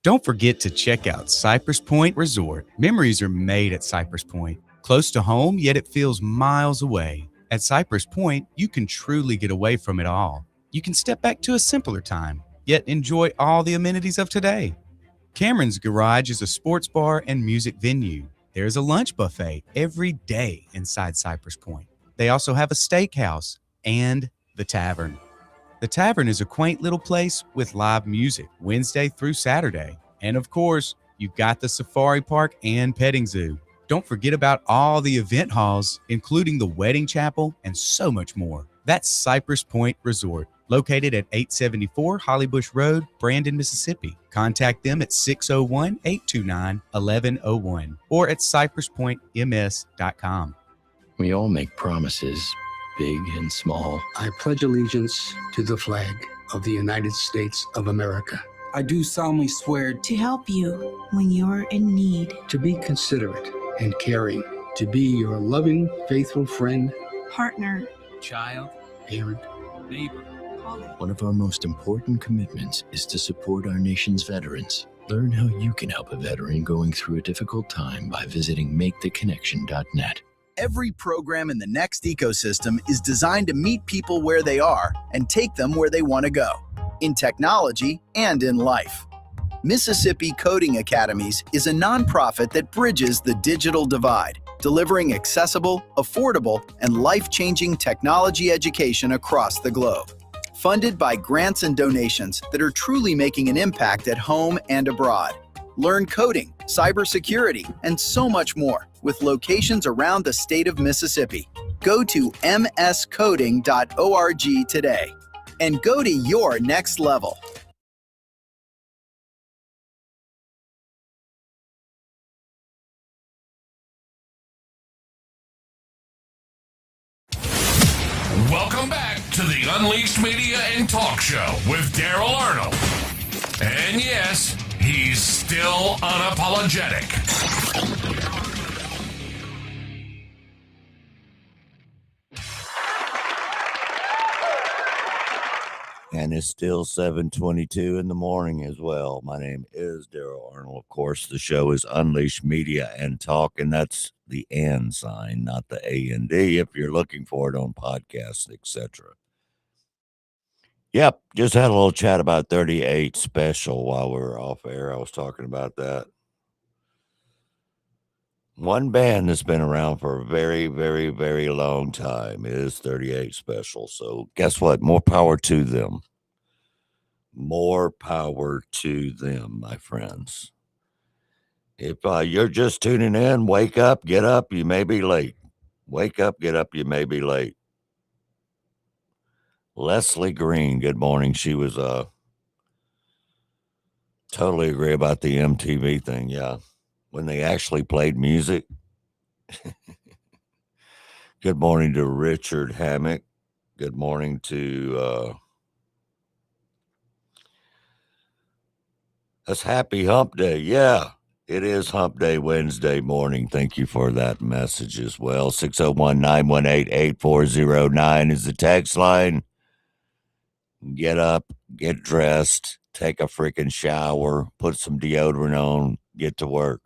S14: Don't forget to check out Cypress Point Resort. Memories are made at Cypress Point. Close to home, yet it feels miles away. At Cypress Point, you can truly get away from it all. You can step back to a simpler time, yet enjoy all the amenities of today. Cameron's Garage is a sports bar and music venue. There's a lunch buffet every day inside Cypress Point. They also have a steakhouse and the Tavern. The Tavern is a quaint little place with live music Wednesday through Saturday. And of course, you've got the Safari Park and Petting Zoo. Don't forget about all the event halls, including the Wedding Chapel and so much more. That's Cypress Point Resort, located at 874 Hollybush Road, Brandon, Mississippi. Contact them at 601-829-1101 or at cypresspointms.com.
S15: We all make promises, big and small.
S16: I pledge allegiance to the flag of the United States of America.
S17: I do solemnly swear
S18: to help you when you're in need,
S16: to be considerate and caring, to be your loving, faithful friend,
S18: partner,
S17: child,
S16: parent,
S17: neighbor.
S15: One of our most important commitments is to support our nation's veterans. Learn how you can help a veteran going through a difficult time by visiting maketheconnection.net.
S9: Every program in the Next ecosystem is designed to meet people where they are and take them where they want to go, in technology and in life. Mississippi Coding Academies is a nonprofit that bridges the digital divide, delivering accessible, affordable, and life-changing technology education across the globe. Funded by grants and donations that are truly making an impact at home and abroad. Learn coding, cybersecurity, and so much more with locations around the state of Mississippi. Go to mscoding.org today and go to your next level.
S1: Welcome back to the Unleashed Media and Talk Show with Daryl Arnold. And yes, he's still unapologetic.
S3: And it's still 7:22 in the morning as well. My name is Daryl Arnold. Of course, the show is Unleashed Media and Talk, and that's the and sign, not the A&D, if you're looking for it on podcasts, etc. Yep, just had a little chat about 38 Special while we were off air. I was talking about that. One band that's been around for a very, very, very long time is 38 Special. So guess what? More power to them. More power to them, my friends. If you're just tuning in, wake up, get up, you may be late. Wake up, get up, you may be late. Leslie Green, good morning. She was totally agree about the MTV thing, yeah. When they actually played music. Good morning to Richard Hammock. Good morning to that's Happy Hump Day. Yeah, it is Hump Day Wednesday morning. Thank you for that message as well. 601-918-8409 is the text line. Get up, get dressed, take a freaking shower, put some deodorant on, get to work,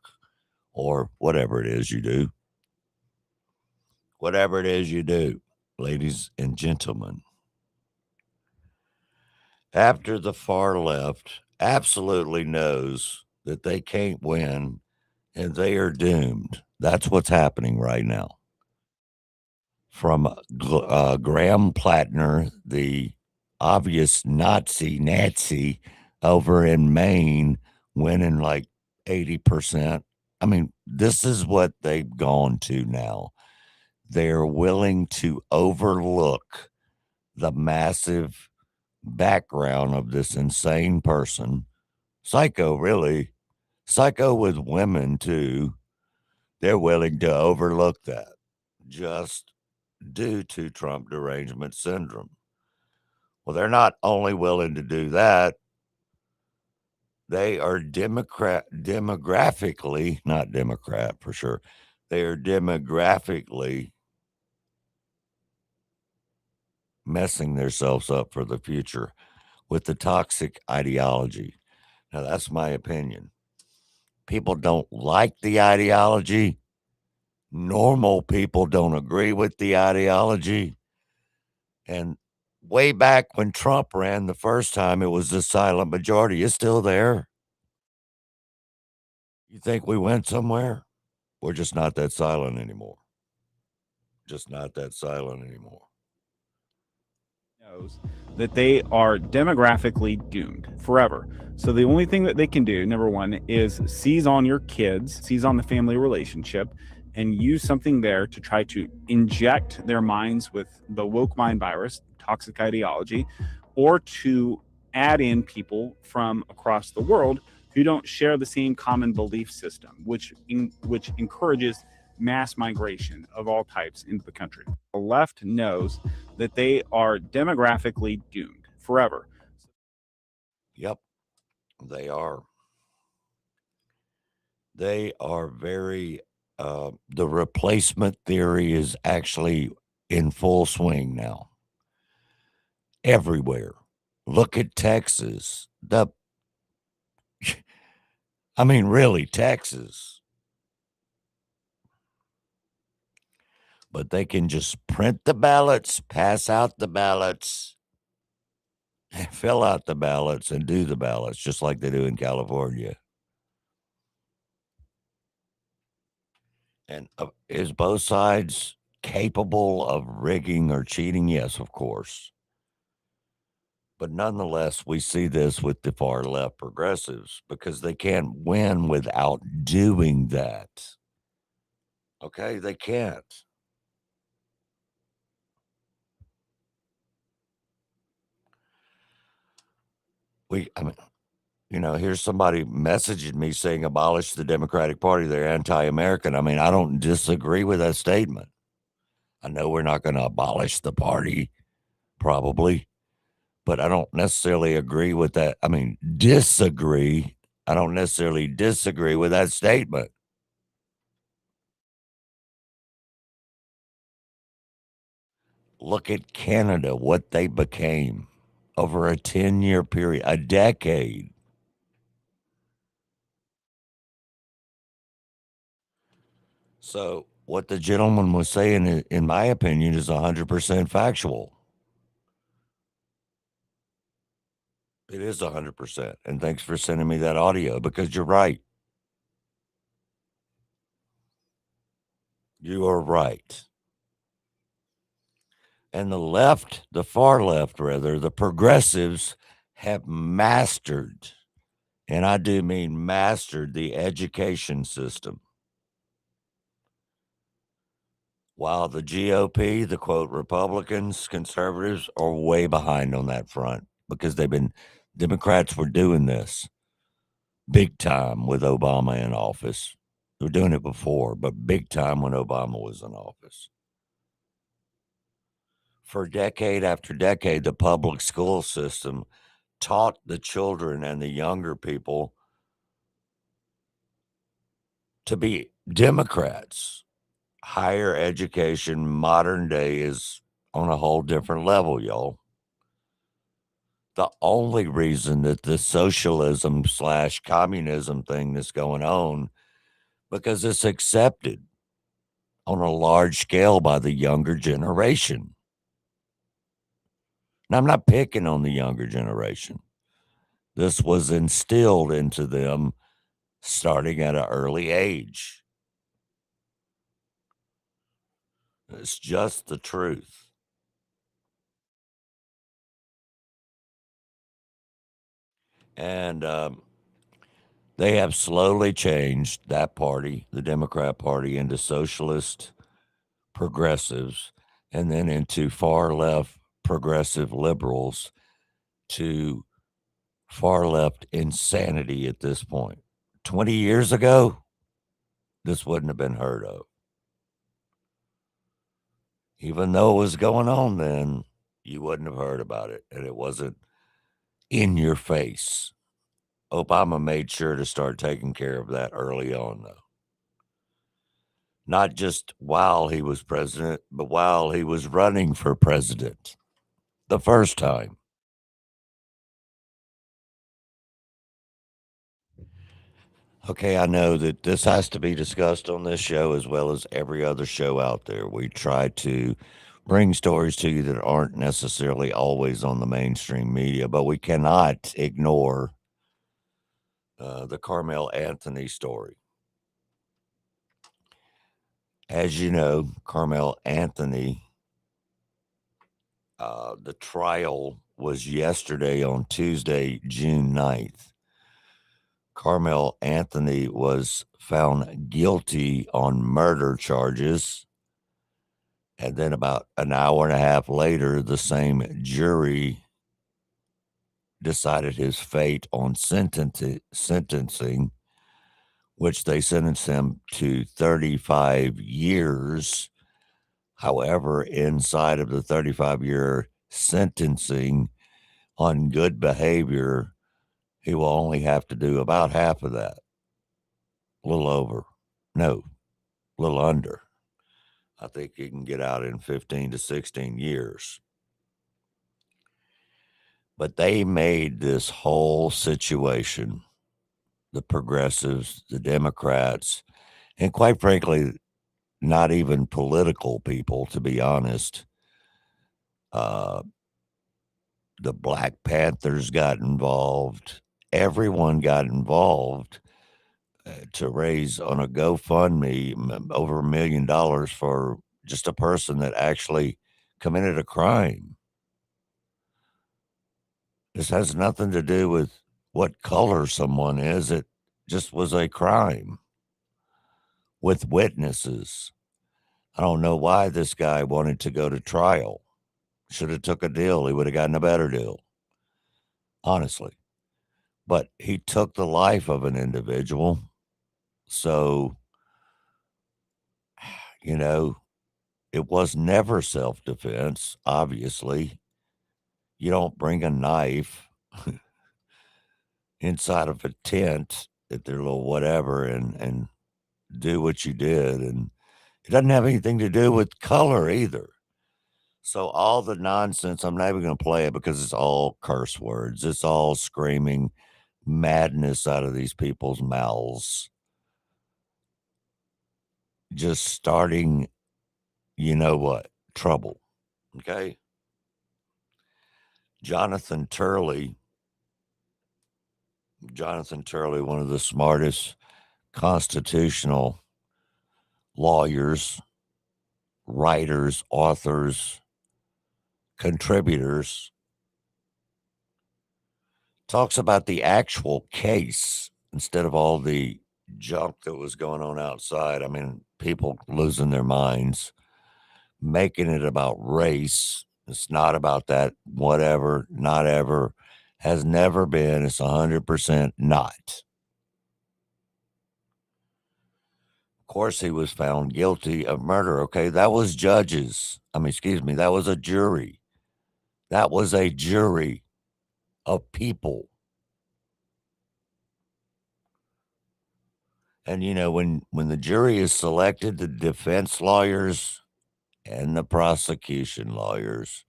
S3: or whatever it is you do. Whatever it is you do, ladies and gentlemen. After the far left absolutely knows that they can't win and they are doomed. That's what's happening right now. From Graham Plattner, the obvious Nazi over in Maine, winning like 80%. I mean, this is what they've gone to now. They're willing to overlook the massive background of this insane person. Psycho, really. Psycho with women, too. They're willing to overlook that just due to Trump derangement syndrome. Well, they're not only willing to do that, they are demographically, not Democrat for sure, they are demographically messing themselves up for the future with the toxic ideology. Now, that's my opinion. People don't like the ideology. Normal people don't agree with the ideology. And way back when Trump ran the first time, it was the silent majority. It's still there. You think we went somewhere? We're just not that silent anymore. Just not that silent anymore.
S19: Knows that they are demographically doomed forever. So the only thing that they can do, number one, is seize on your kids, seize on the family relationship, and use something there to try to inject their minds with the woke mind virus, toxic ideology, or to add in people from across the world who don't share the same common belief system, which encourages mass migration of all types into the country. The left knows that they are demographically doomed forever.
S3: Yep, they are. They are very, the replacement theory is actually in full swing now. Everywhere. Look at Texas. I mean, really, Texas. But they can just print the ballots, pass out the ballots, fill out the ballots, and do the ballots, just like they do in California. And is both sides capable of rigging or cheating? Yes, of course. But nonetheless, we see this with the far left progressives because they can't win without doing that. Okay, they can't. I mean, here's somebody messaging me saying abolish the Democratic Party. They're anti-American. I mean, I don't disagree with that statement. I know we're not going to abolish the party, probably, but I don't necessarily agree with that. I mean, disagree. I don't necessarily disagree with that statement. Look at Canada, what they became over a 10-year period, a decade. So what the gentleman was saying, in my opinion, is 100% factual. It is 100%. And thanks for sending me that audio because you're right. You are right. And the left, the far left, rather, the progressives have mastered, and I do mean mastered, the education system. While the GOP, the quote Republicans, conservatives are way behind on that front because Democrats were doing this big time with Obama in office. They were doing it before, but big time when Obama was in office. For decade after decade, the public school system taught the children and the younger people to be Democrats. Higher education, modern day, is on a whole different level, y'all. The only reason that this socialism / communism thing that's going on, because it's accepted on a large scale by the younger generation. Now, I'm not picking on the younger generation. This was instilled into them starting at an early age. It's just the truth. And they have slowly changed that party, the Democrat Party, into socialist progressives, and then into far left progressive liberals, to far left insanity at this point. 20 years ago, this wouldn't have been heard of. Even though it was going on then, you wouldn't have heard about it, and it wasn't in your face. Obama made sure to start taking care of that early on, though. Not just while he was president, but while he was running for president the first time. Okay, I know that this has to be discussed on this show as well as every other show out there. We try to bring stories to you that aren't necessarily always on the mainstream media, but we cannot ignore the Carmel Anthony story. As you know, Carmel Anthony, the trial was yesterday on Tuesday, June 9th. Carmel Anthony was found guilty on murder charges. And then about an hour and a half later, the same jury decided his fate on sentencing, which they sentenced him to 35 years. However, inside of the 35-year sentencing on good behavior, he will only have to do about half of that. A little over. No, a little under. I think he can get out in 15 to 16 years. But they made this whole situation, the progressives, the Democrats, and quite frankly, not even political people, to be honest. The Black Panthers got involved. Everyone got involved to raise on a GoFundMe over $1 million for just a person that actually committed a crime. This has nothing to do with what color someone is. It just was a crime with witnesses. I don't know why this guy wanted to go to trial. Should have took a deal. He would have gotten a better deal, honestly. But he took the life of an individual. So, you know, it was never self-defense, obviously. You don't bring a knife inside of a tent at their little whatever and do what you did. And it doesn't have anything to do with color either. So all the nonsense, I'm not even going to play it because it's all curse words. It's all screaming madness out of these people's mouths. Just starting, you know what, trouble. Okay. Jonathan Turley, one of the smartest constitutional lawyers, writers, authors, contributors, talks about the actual case instead of all the junk that was going on outside. I mean, people losing their minds, making it about race. It's not about that, whatever, not ever, has never been. It's 100% not. Of course, he was found guilty of murder. Okay, that was judges. That was a jury. That was a jury of people. And when the jury is selected, the defense lawyers and the prosecution lawyers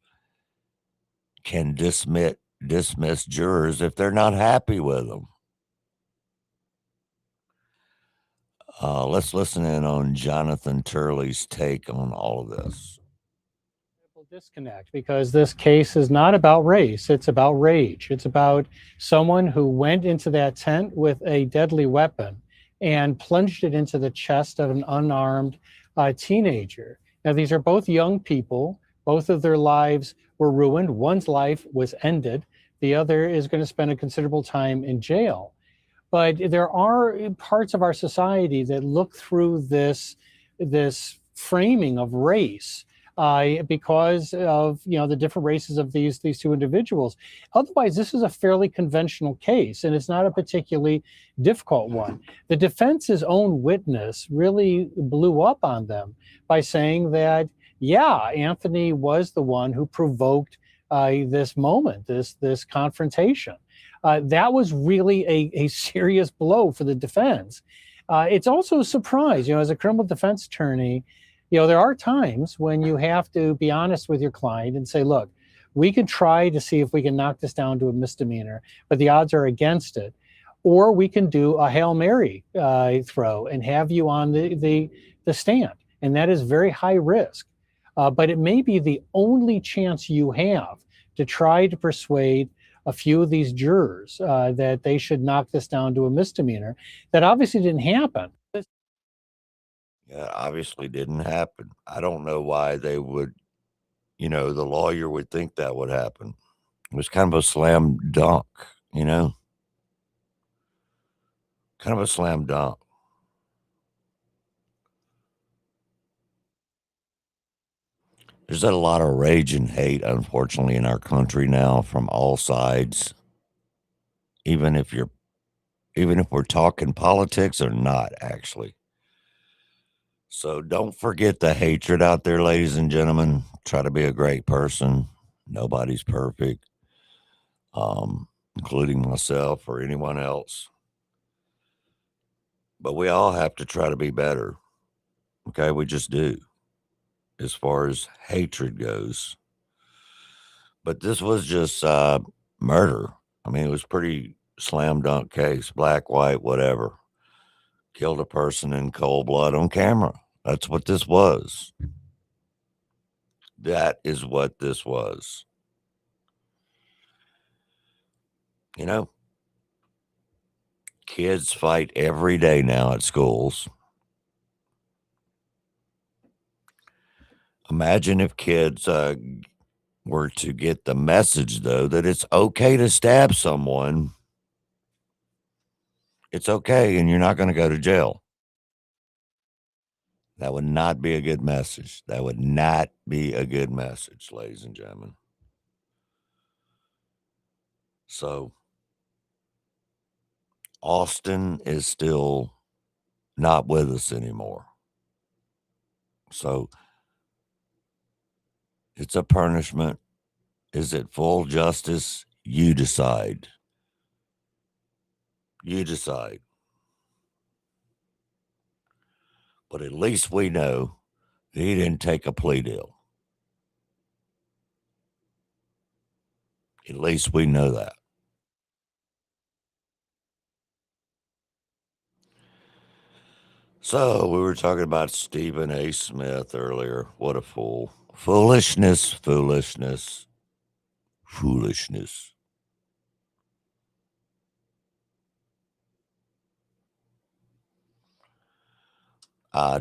S3: can dismiss jurors if they're not happy with them. Let's listen in on Jonathan Turley's take on all of this.
S20: Disconnect, because this case is not about race, it's about rage. It's about someone who went into that tent with a deadly weapon and plunged it into the chest of an unarmed teenager. Now, these are both young people. Both of their lives were ruined. One's life was ended. The other is going to spend a considerable time in jail. But there are parts of our society that look through this framing of race because of the different races of these two individuals. Otherwise, this is a fairly conventional case, and it's not a particularly difficult one. The defense's own witness really blew up on them by saying that, yeah, Anthony was the one who provoked this moment, this confrontation. That was really a serious blow for the defense. It's also a surprise, as a criminal defense attorney, there are times when you have to be honest with your client and say, look, we can try to see if we can knock this down to a misdemeanor, but the odds are against it. Or we can do a Hail Mary throw and have you on the stand. And that is very high risk. But it may be the only chance you have to try to persuade a few of these jurors that they should knock this down to a misdemeanor. That obviously didn't happen.
S3: Yeah, obviously didn't happen. I don't know why they would, the lawyer would think that would happen. It was kind of a slam dunk, kind of a slam dunk. There's a lot of rage and hate, unfortunately, in our country now from all sides. Even if we're talking politics or not, actually. So don't forget the hatred out there, ladies and gentlemen. Try to be a great person. Nobody's perfect, including myself or anyone else. But we all have to try to be better. Okay, we just do, as far as hatred goes. But this was just murder. I mean, it was pretty slam dunk case, black, white, whatever. Killed a person in cold blood on camera. That's what this was. That is what this was. Kids fight every day now at schools. Imagine if kids were to get the message, though, that it's okay to stab someone. It's okay, and you're not going to go to jail. That would not be a good message. That would not be a good message, ladies and gentlemen. So, Austin is still not with us anymore. So, it's a punishment. Is it full justice? You decide. You decide. But at least we know that he didn't take a plea deal. At least we know that. So we were talking about Stephen A. Smith earlier. What a fool. Foolishness, foolishness, foolishness.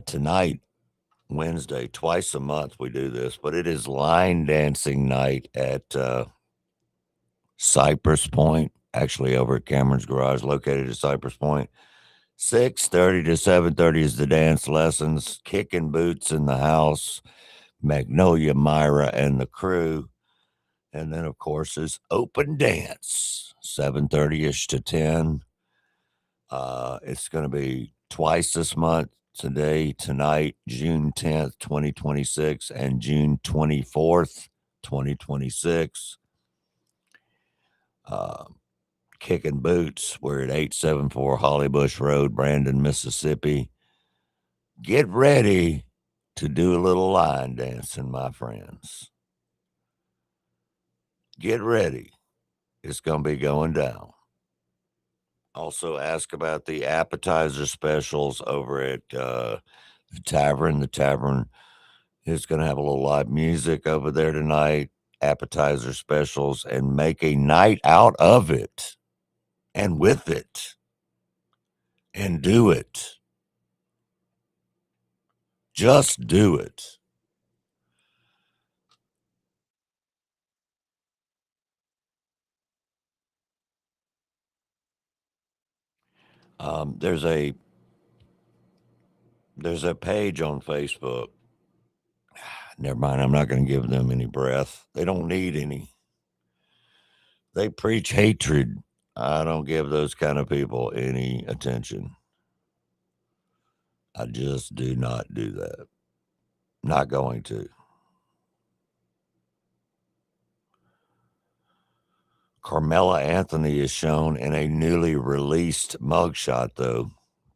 S3: Tonight, Wednesday, twice a month we do this, but it is line dancing night at Cypress Point. actually over at Cameron's Garage, located at Cypress Point. 6:30 to 7:30 is the dance lessons. Kicking Boots in the house. Magnolia, Myra, and the crew. And then, of course, is open dance, 7:30-ish to 10. It's going to be twice this month, tonight, June 10th, 2026, and June 24th, 2026. Kicking Boots, we're at 874 Holly Bush Road, Brandon, Mississippi. Get ready to do a little line dancing, my friends. Get ready. It's going to be going down. Also ask about the appetizer specials over at the Tavern. The Tavern is going to have a little live music over there tonight, appetizer specials, and make a night out of it and with it and do it. Just do it. There's a page on Facebook. Never mind, I'm not going to give them any breath. They don't need any. They preach hatred. I don't give those kind of people any attention. I just do not do that. Not going to. Carmela Anthony is shown in a newly released mugshot, though,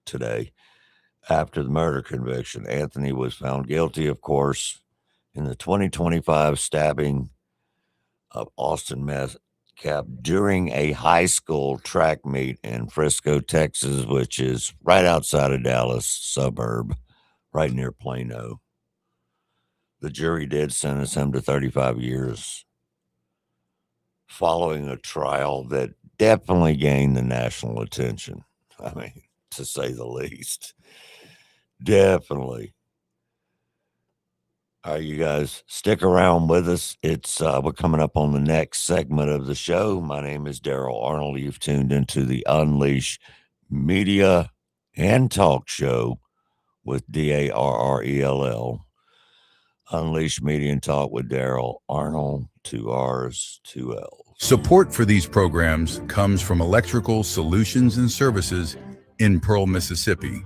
S3: today. After the murder conviction, Anthony was found guilty, of course, in the 2025 stabbing of Austin Metcalf during a high school track meet in Frisco, Texas, which is right outside of Dallas suburb, right near Plano. The jury did sentence him to 35 years following a trial that definitely gained the national attention. I mean, to say the least. Definitely. All right, you guys, stick around with us. It's we're coming up on the next segment of the show. My name is Daryl Arnold. You've tuned into the Unleash Media and Talk Show with Darrell. Unleash Media and Talk with Daryl Arnold, 2 R's, 2 L's.
S6: Support for these programs comes from Electrical Solutions and Services in Pearl, Mississippi,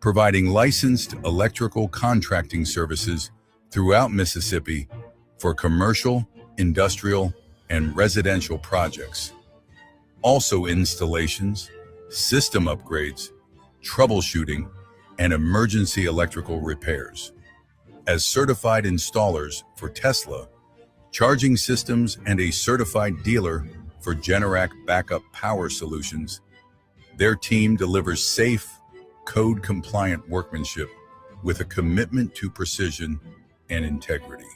S6: providing licensed electrical contracting services throughout Mississippi for commercial, industrial, and residential projects. Also installations, system upgrades, troubleshooting, and emergency electrical repairs. As certified installers for Tesla, charging systems, and a certified dealer for Generac backup power solutions, their team delivers safe, code-compliant workmanship with a commitment to precision and integrity.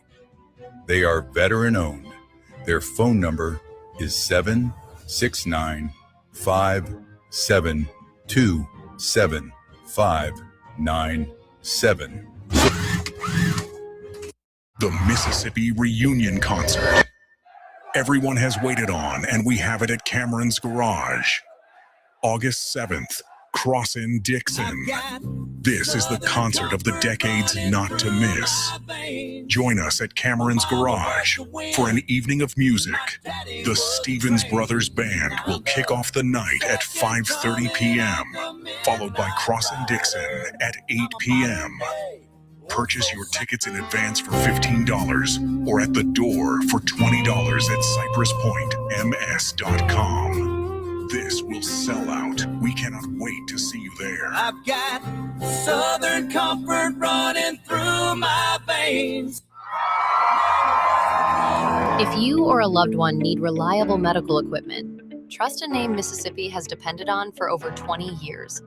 S6: They are veteran-owned. Their phone number is 769-572-7597.
S7: The Mississippi Reunion Concert. Everyone has waited on, and we have it at Cameron's Garage. August 7th, Crossin' Dixon. This is the concert of the decades not to miss. Join us at Cameron's Garage for an evening of music. The Stevens Brothers Band will kick off the night at 5:30 p.m., followed by Crossin' Dixon at 8 p.m. Purchase your tickets in advance for $15 or at the door for $20 at cypresspointms.com. This will sell out. We cannot wait to see you there.
S8: I've got Southern comfort running through my veins.
S21: If you or a loved one need reliable medical equipment, trust a name Mississippi has depended on for over 20 years.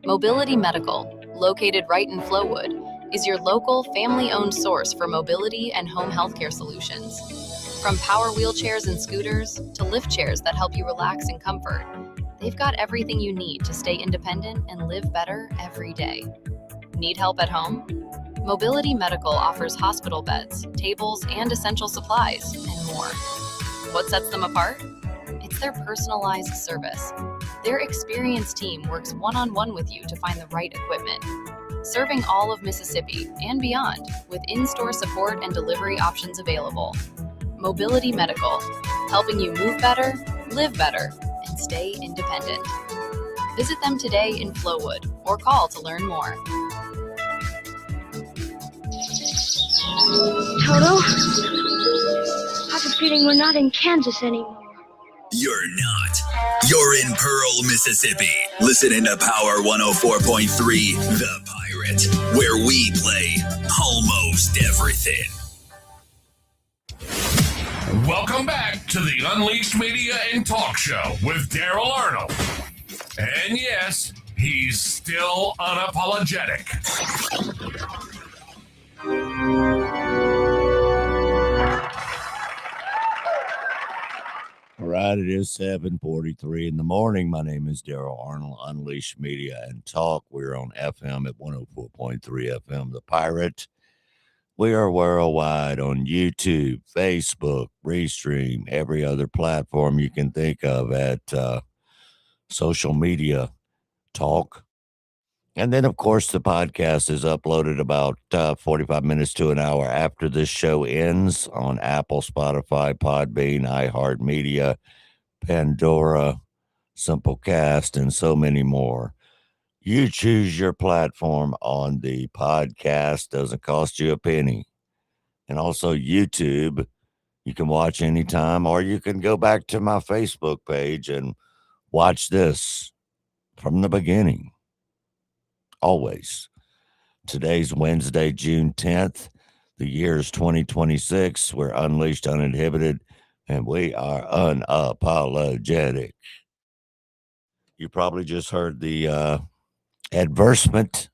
S21: Mobility Medical, located right in Flowood, is your local family-owned source for mobility and home healthcare solutions. From power wheelchairs and scooters to lift chairs that help you relax in comfort, they've got everything you need to stay independent and live better every day. Need help at home? Mobility Medical offers hospital beds, tables, and essential supplies, and more. What sets them apart? It's their personalized service. Their experienced team works one-on-one with you to find the right equipment. Serving all of Mississippi and beyond with in-store support and delivery options available. Mobility Medical, helping you move better, live better, and stay independent. Visit them today in Flowood or call to learn more.
S4: Toto, I have a feeling we're not in Kansas anymore.
S22: You're not. You're in Pearl, Mississippi. Listening to Power 104.3, The Pirate, where we play almost everything.
S1: Welcome back to the Unleashed Media and Talk Show with Daryl Arnold. And yes, he's still unapologetic.
S3: All right, it is 7:43 in the morning. My name is Daryl Arnold, Unleashed Media and Talk. We're on FM at 104.3 FM, The Pirate. We are worldwide on YouTube, Facebook, Restream, every other platform you can think of at social media talk. And then, of course, the podcast is uploaded about 45 minutes to an hour after this show ends on Apple, Spotify, Podbean, iHeartMedia, Pandora, Simplecast, and so many more. You choose your platform on the podcast. Doesn't cost you a penny. And also YouTube, you can watch anytime, or you can go back to my Facebook page and watch this from the beginning. Always. Today's Wednesday, June 10th. The year is 2026. We're unleashed, uninhibited, and we are unapologetic. You probably just heard the advertisement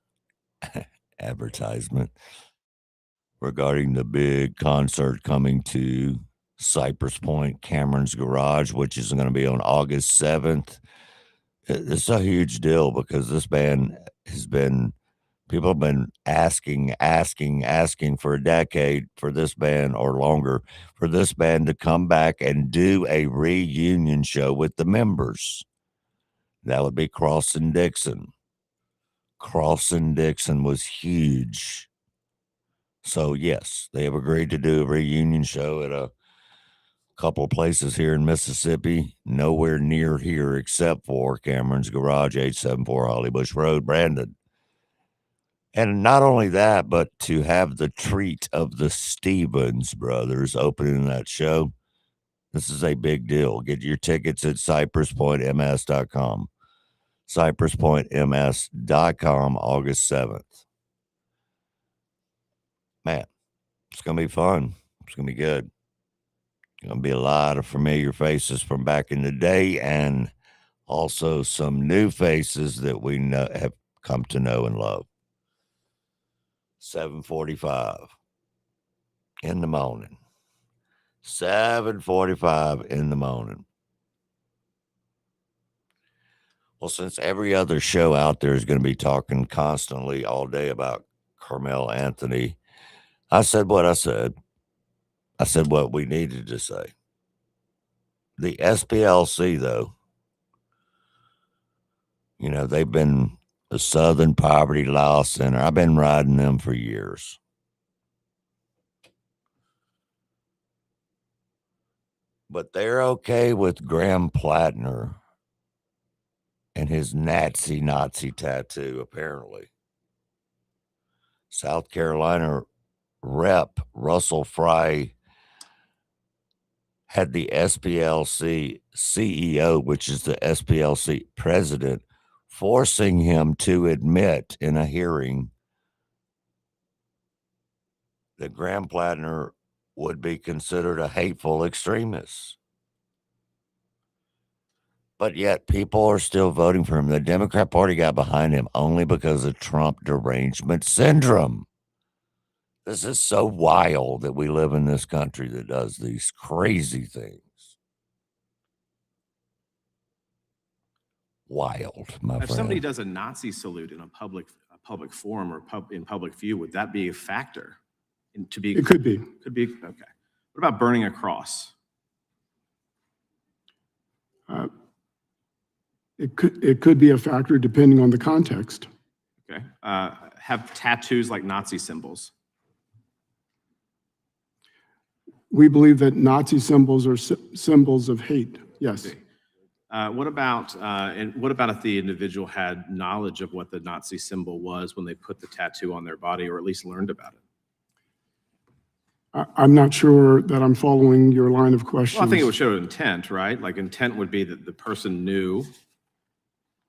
S3: regarding the big concert coming to Cypress Point, Cameron's Garage, which is going to be on August 7th. It's a huge deal because this band has been, people have been asking for a decade for this band or longer, for this band to come back and do a reunion show with the members. That would be Crossin' Dixon. Crossin' Dixon was huge. So, yes, they have agreed to do a reunion show at a couple of places here in Mississippi, nowhere near here except for Cameron's Garage, 874 Holly Bush Road, Brandon. And not only that, but to have the treat of the Stevens brothers opening that show, this is a big deal. Get your tickets at cypresspointms.com. cypresspointms.com, August 7th. Man, it's going to be fun. It's going to be good. Going to be a lot of familiar faces from back in the day and also some new faces that we have come to know and love. 7:45 in the morning. 7:45 in the morning. Well, since every other show out there is going to be talking constantly all day about Carmel Anthony, I said what I said. I said what we needed to say. The SPLC, though, you know, they've been the Southern Poverty Law Center. I've been riding them for years. But they're okay with Graham Plattner and his Nazi tattoo, apparently. South Carolina Rep. Russell Fry had the SPLC CEO, which is the SPLC president, forcing him to admit in a hearing that Graham Plattner would be considered a hateful extremist. But yet people are still voting for him. The Democrat Party got behind him only because of Trump derangement syndrome. This is so wild that we live in this country that does these crazy things. Wild, my friend.
S23: If somebody does a Nazi salute in a public forum or in public view, would that be a factor?
S16: It could be.
S23: Could be, okay. What about burning a cross?
S2: It could be a factor depending on the context.
S23: Okay. Have tattoos like Nazi symbols?
S2: We believe that Nazi symbols are symbols of hate. Yes.
S23: Okay. What about if the individual had knowledge of what the Nazi symbol was when they put the tattoo on their body, or at least learned about it?
S2: I'm not sure that I'm following your line of questions.
S23: Well, I think it would show intent, right? Like intent would be that the person knew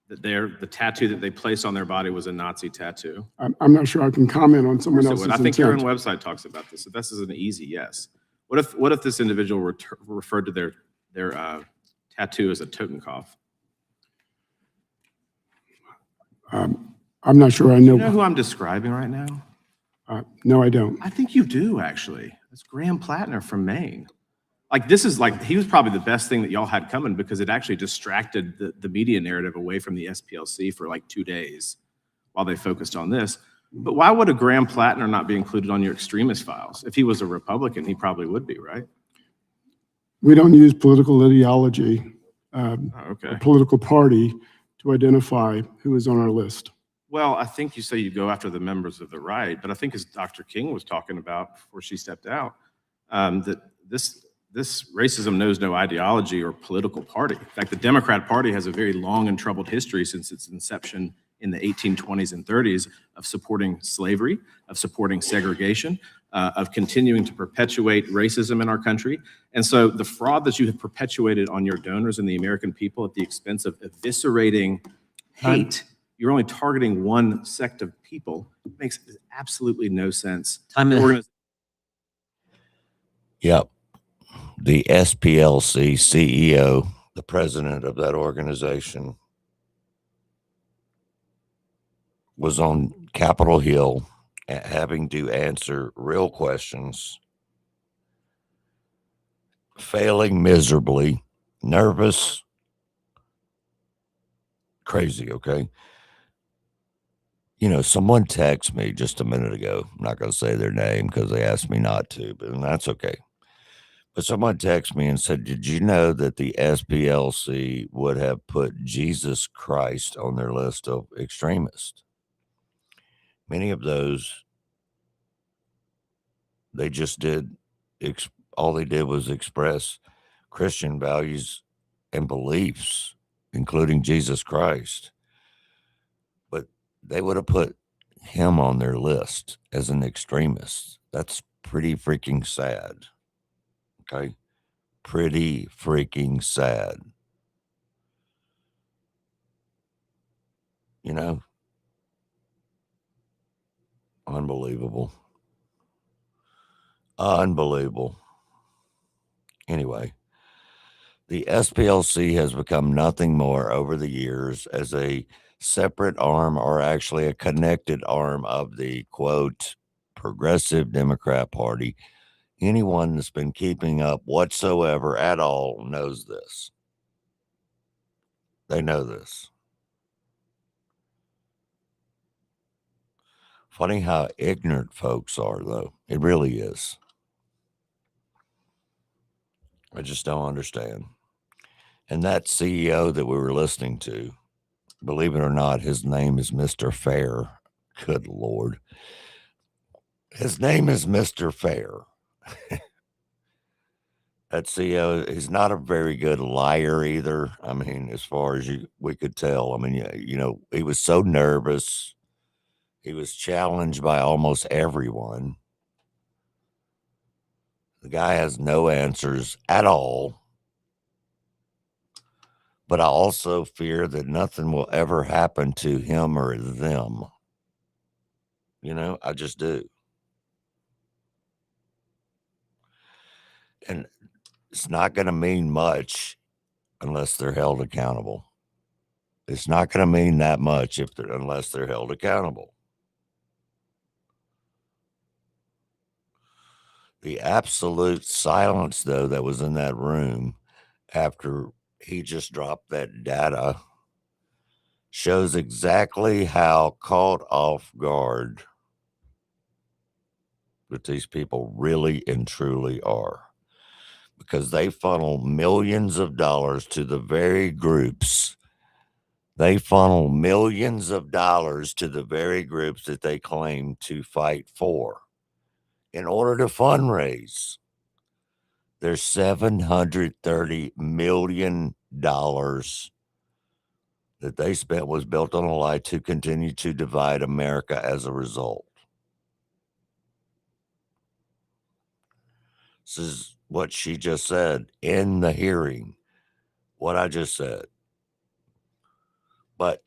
S23: that the tattoo that they placed on their body was a Nazi tattoo.
S2: I'm not sure I can comment on someone else's intent.
S23: I think your own website talks about this. So this is an easy yes. What if this individual referred to their tattoo as a Totenkopf?
S2: I'm not sure I know.
S23: You know who I'm describing right now?
S2: No, I don't.
S23: I think you do, actually. It's Graham Plattner from Maine. Like, this is like, he was probably the best thing that y'all had coming, because it actually distracted the media narrative away from the SPLC for like 2 days while they focused on this. But why would a Graham Plattner not be included on your extremist files? If he was a Republican, he probably would be, right?
S2: We don't use political ideology,
S23: Okay.
S2: or political party to identify who is on our list.
S23: Well, I think you say you go after the members of the right, but I think as Dr. King was talking about before she stepped out, that this racism knows no ideology or political party. In fact, the Democrat Party has a very long and troubled history since its inception in the 1820s and 30s of supporting slavery, of supporting segregation, of continuing to perpetuate racism in our country. And so the fraud that you have perpetuated on your donors and the American people at the expense of eviscerating hate, you're only targeting one sect of people. It makes absolutely no sense.
S3: Yep. The SPLC CEO, the president of that organization, was on Capitol Hill having to answer real questions, failing miserably, nervous, crazy, okay? You know, someone texted me just a minute ago. I'm not going to say their name because they asked me not to, but that's okay. But someone texted me and said, did you know that the SPLC would have put Jesus Christ on their list of extremists? Many of those, they just did, all they did was express Christian values and beliefs, including Jesus Christ. But they would have put him on their list as an extremist. That's pretty freaking sad. Okay? Pretty freaking sad. You know? Unbelievable. Unbelievable. Anyway, the SPLC has become nothing more over the years as a separate arm, or actually a connected arm, of the, quote, Progressive Democrat Party. Anyone that's been keeping up whatsoever at all knows this. They know this. Funny how ignorant folks are, though. It really is. I just don't understand. And that CEO that we were listening to, believe it or not, his name is Mr. Fair. Good Lord. His name is Mr. Fair. That CEO, he's not a very good liar either. I mean, as far as we could tell. I mean, you know, he was so nervous. He was challenged by almost everyone. The guy has no answers at all. But I also fear that nothing will ever happen to him or them. You know, I just do. And it's not going to mean much unless they're held accountable. It's not going to mean that much unless they're held accountable. The absolute silence, though, that was in that room after he just dropped that data shows exactly how caught off guard that these people really and truly are. because they funnel millions of dollars to the very groups. They funnel millions of dollars to the very groups that they claim to fight for in order to fundraise. There's $730 million that they spent was built on a lie to continue to divide America as a result. This is what she just said in the hearing, what I just said. But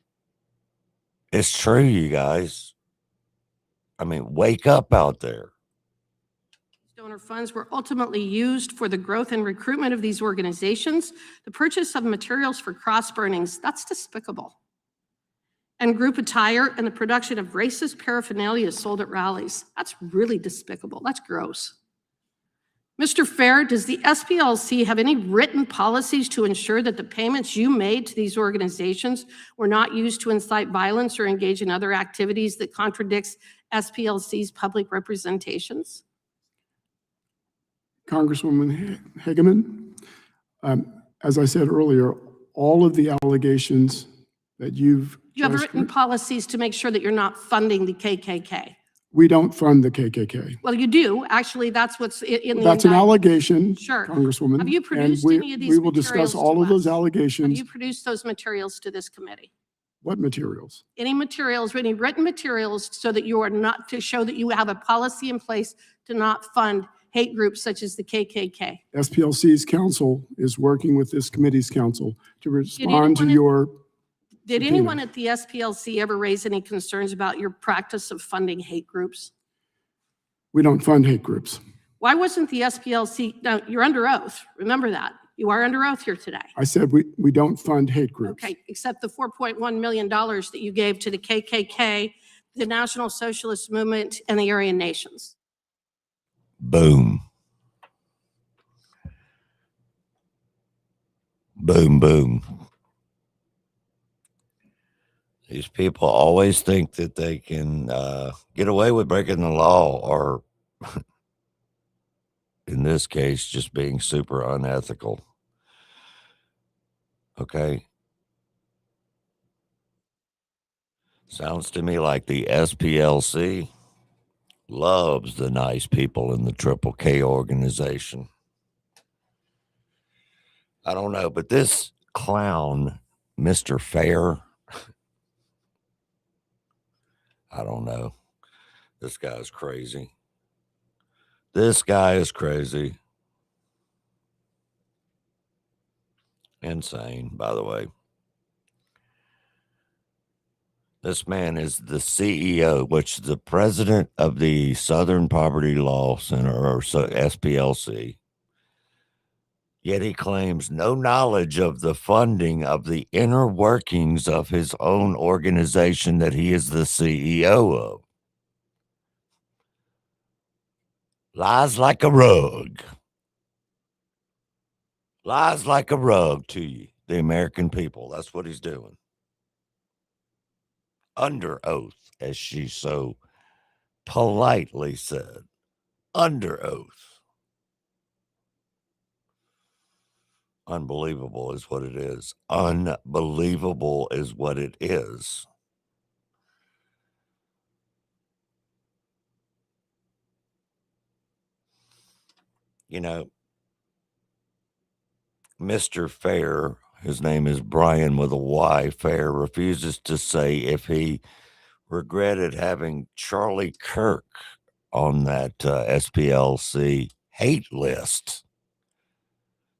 S3: it's true, you guys. I mean, wake up out there.
S5: Donor funds were ultimately used for the growth and recruitment of these organizations, the purchase of materials for cross burnings. That's despicable. And group attire and the production of racist paraphernalia sold at rallies. That's really despicable. That's gross. Mr. Fair, does the SPLC have any written policies to ensure that the payments you made to these organizations were not used to incite violence or engage in other activities that contradicts SPLC's public representations?
S2: Congresswoman Hageman, as I said earlier, all of the allegations that you've
S5: You have
S2: just
S5: written policies to make sure that you're not funding the KKK.
S2: we don't fund the KKK.
S5: Well, you do. Actually, that's what's in the
S2: That's an
S5: indictment.
S2: allegation,
S5: Sure.
S2: Congresswoman.
S5: Have you
S2: and
S5: produced
S2: we,
S5: any of these
S2: we will discuss
S5: materials
S2: all
S5: to
S2: of those
S5: us? Have
S2: allegations.
S5: you produced those materials to this committee?
S2: What materials?
S5: Any materials, any written materials so that you are not, to show that you have a policy in place to not fund hate groups such as the KKK?
S2: SPLC's counsel is working with this committee's counsel to respond to
S5: anyone
S2: your
S5: Did
S2: subpoena.
S5: anyone at the SPLC ever raise any concerns about your practice of funding hate groups?
S2: We don't fund hate groups.
S5: Why wasn't the SPLC, now you're under oath, remember that. You are under oath here today.
S2: I said we don't fund hate groups.
S5: Okay, except the $4.1 million that you gave to the KKK, the National Socialist Movement, and the Aryan Nations.
S3: Boom. Boom, boom. These people always think that they can get away with breaking the law, or in this case, just being super unethical. Okay. Sounds to me like the SPLC loves the nice people in the Triple K organization. I don't know, but this clown, Mr. Fair, I don't know. This guy's crazy. This guy is crazy. Insane, by the way. This man is the CEO, which is the president of the Southern Poverty Law Center, or SPLC. Yet he claims no knowledge of the funding of the inner workings of his own organization that he is the CEO of. Lies like a rug. Lies like a rug to you, the American people. That's what he's doing. Under oath, as she so politely said. Under oath. Unbelievable is what it is. Unbelievable is what it is. You know, Mr. Fair, his name is Brian with a Y, Fair, refuses to say if he regretted having Charlie Kirk on that SPLC hate list.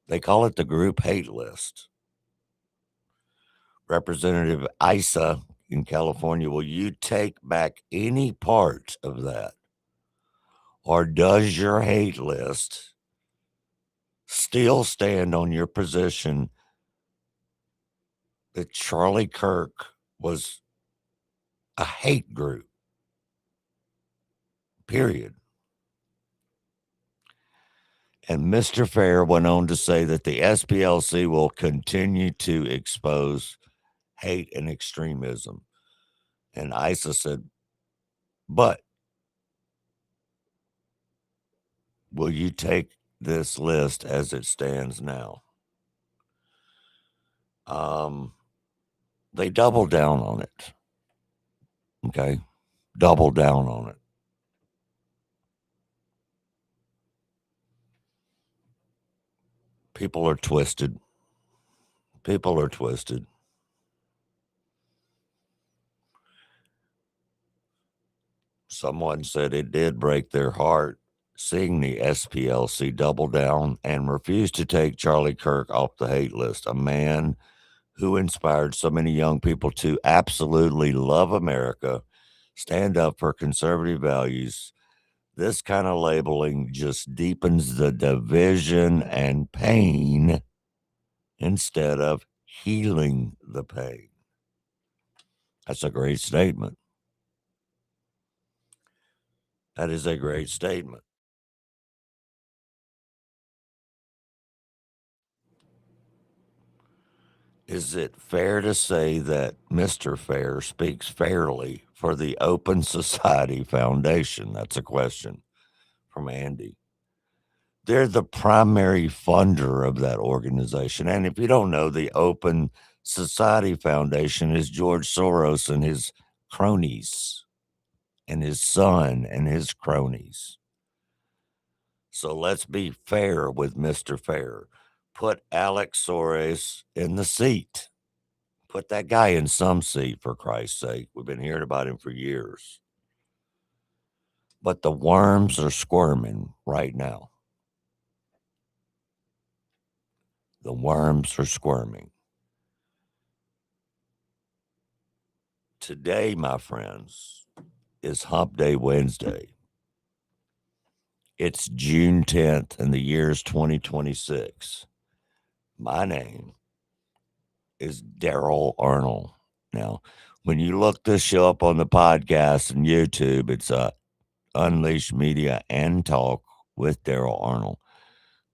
S3: They call it the group hate list. Representative Isa in California, will you take back any part of that? Or does your hate list still stand on your position that Charlie Kirk was a hate group? Period. And Mr. Fair went on to say that the SPLC will continue to expose hate and extremism. And Isa said, but will you take this list as it stands now. They double down on it. Okay? Double down on it. People are twisted. People are twisted. Someone said it did break their heart seeing the SPLC double down and refuse to take Charlie Kirk off the hate list, a man who inspired so many young people to absolutely love America, stand up for conservative values. This kind of labeling just deepens the division and pain instead of healing the pain. That's a great statement. That is a great statement. Is it fair to say that Mr. Fair speaks fairly for the Open Society Foundation? That's a question from Andy. They're the primary funder of that organization. And if you don't know, the Open Society Foundation is George Soros and his cronies, and his son and his cronies. So let's be fair with Mr. Fair. Put Alex Soros in the seat. Put that guy in some seat, for Christ's sake. We've been hearing about him for years. But the worms are squirming right now. The worms are squirming. Today, my friends, is Hump Day Wednesday. It's June 10th and the year's 2026. My name is Daryl Arnold. Now, when you look this show up on the podcast and YouTube, it's Unleashed Media and Talk with Daryl Arnold.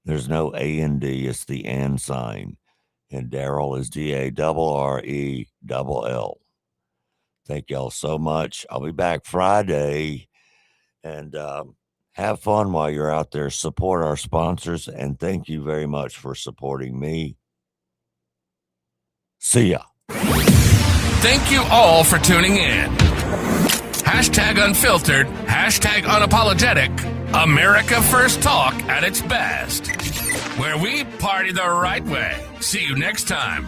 S3: There's no A and D, it's the and sign. And Daryl is D-A-R-R-E-L-L. Thank y'all so much. I'll be back Friday. And have fun while you're out there. Support our sponsors. And thank you very much for supporting me. See ya.
S1: Thank you all for tuning in. Hashtag unfiltered, hashtag unapologetic, America First Talk at its best. Where we party the right way. See you next time.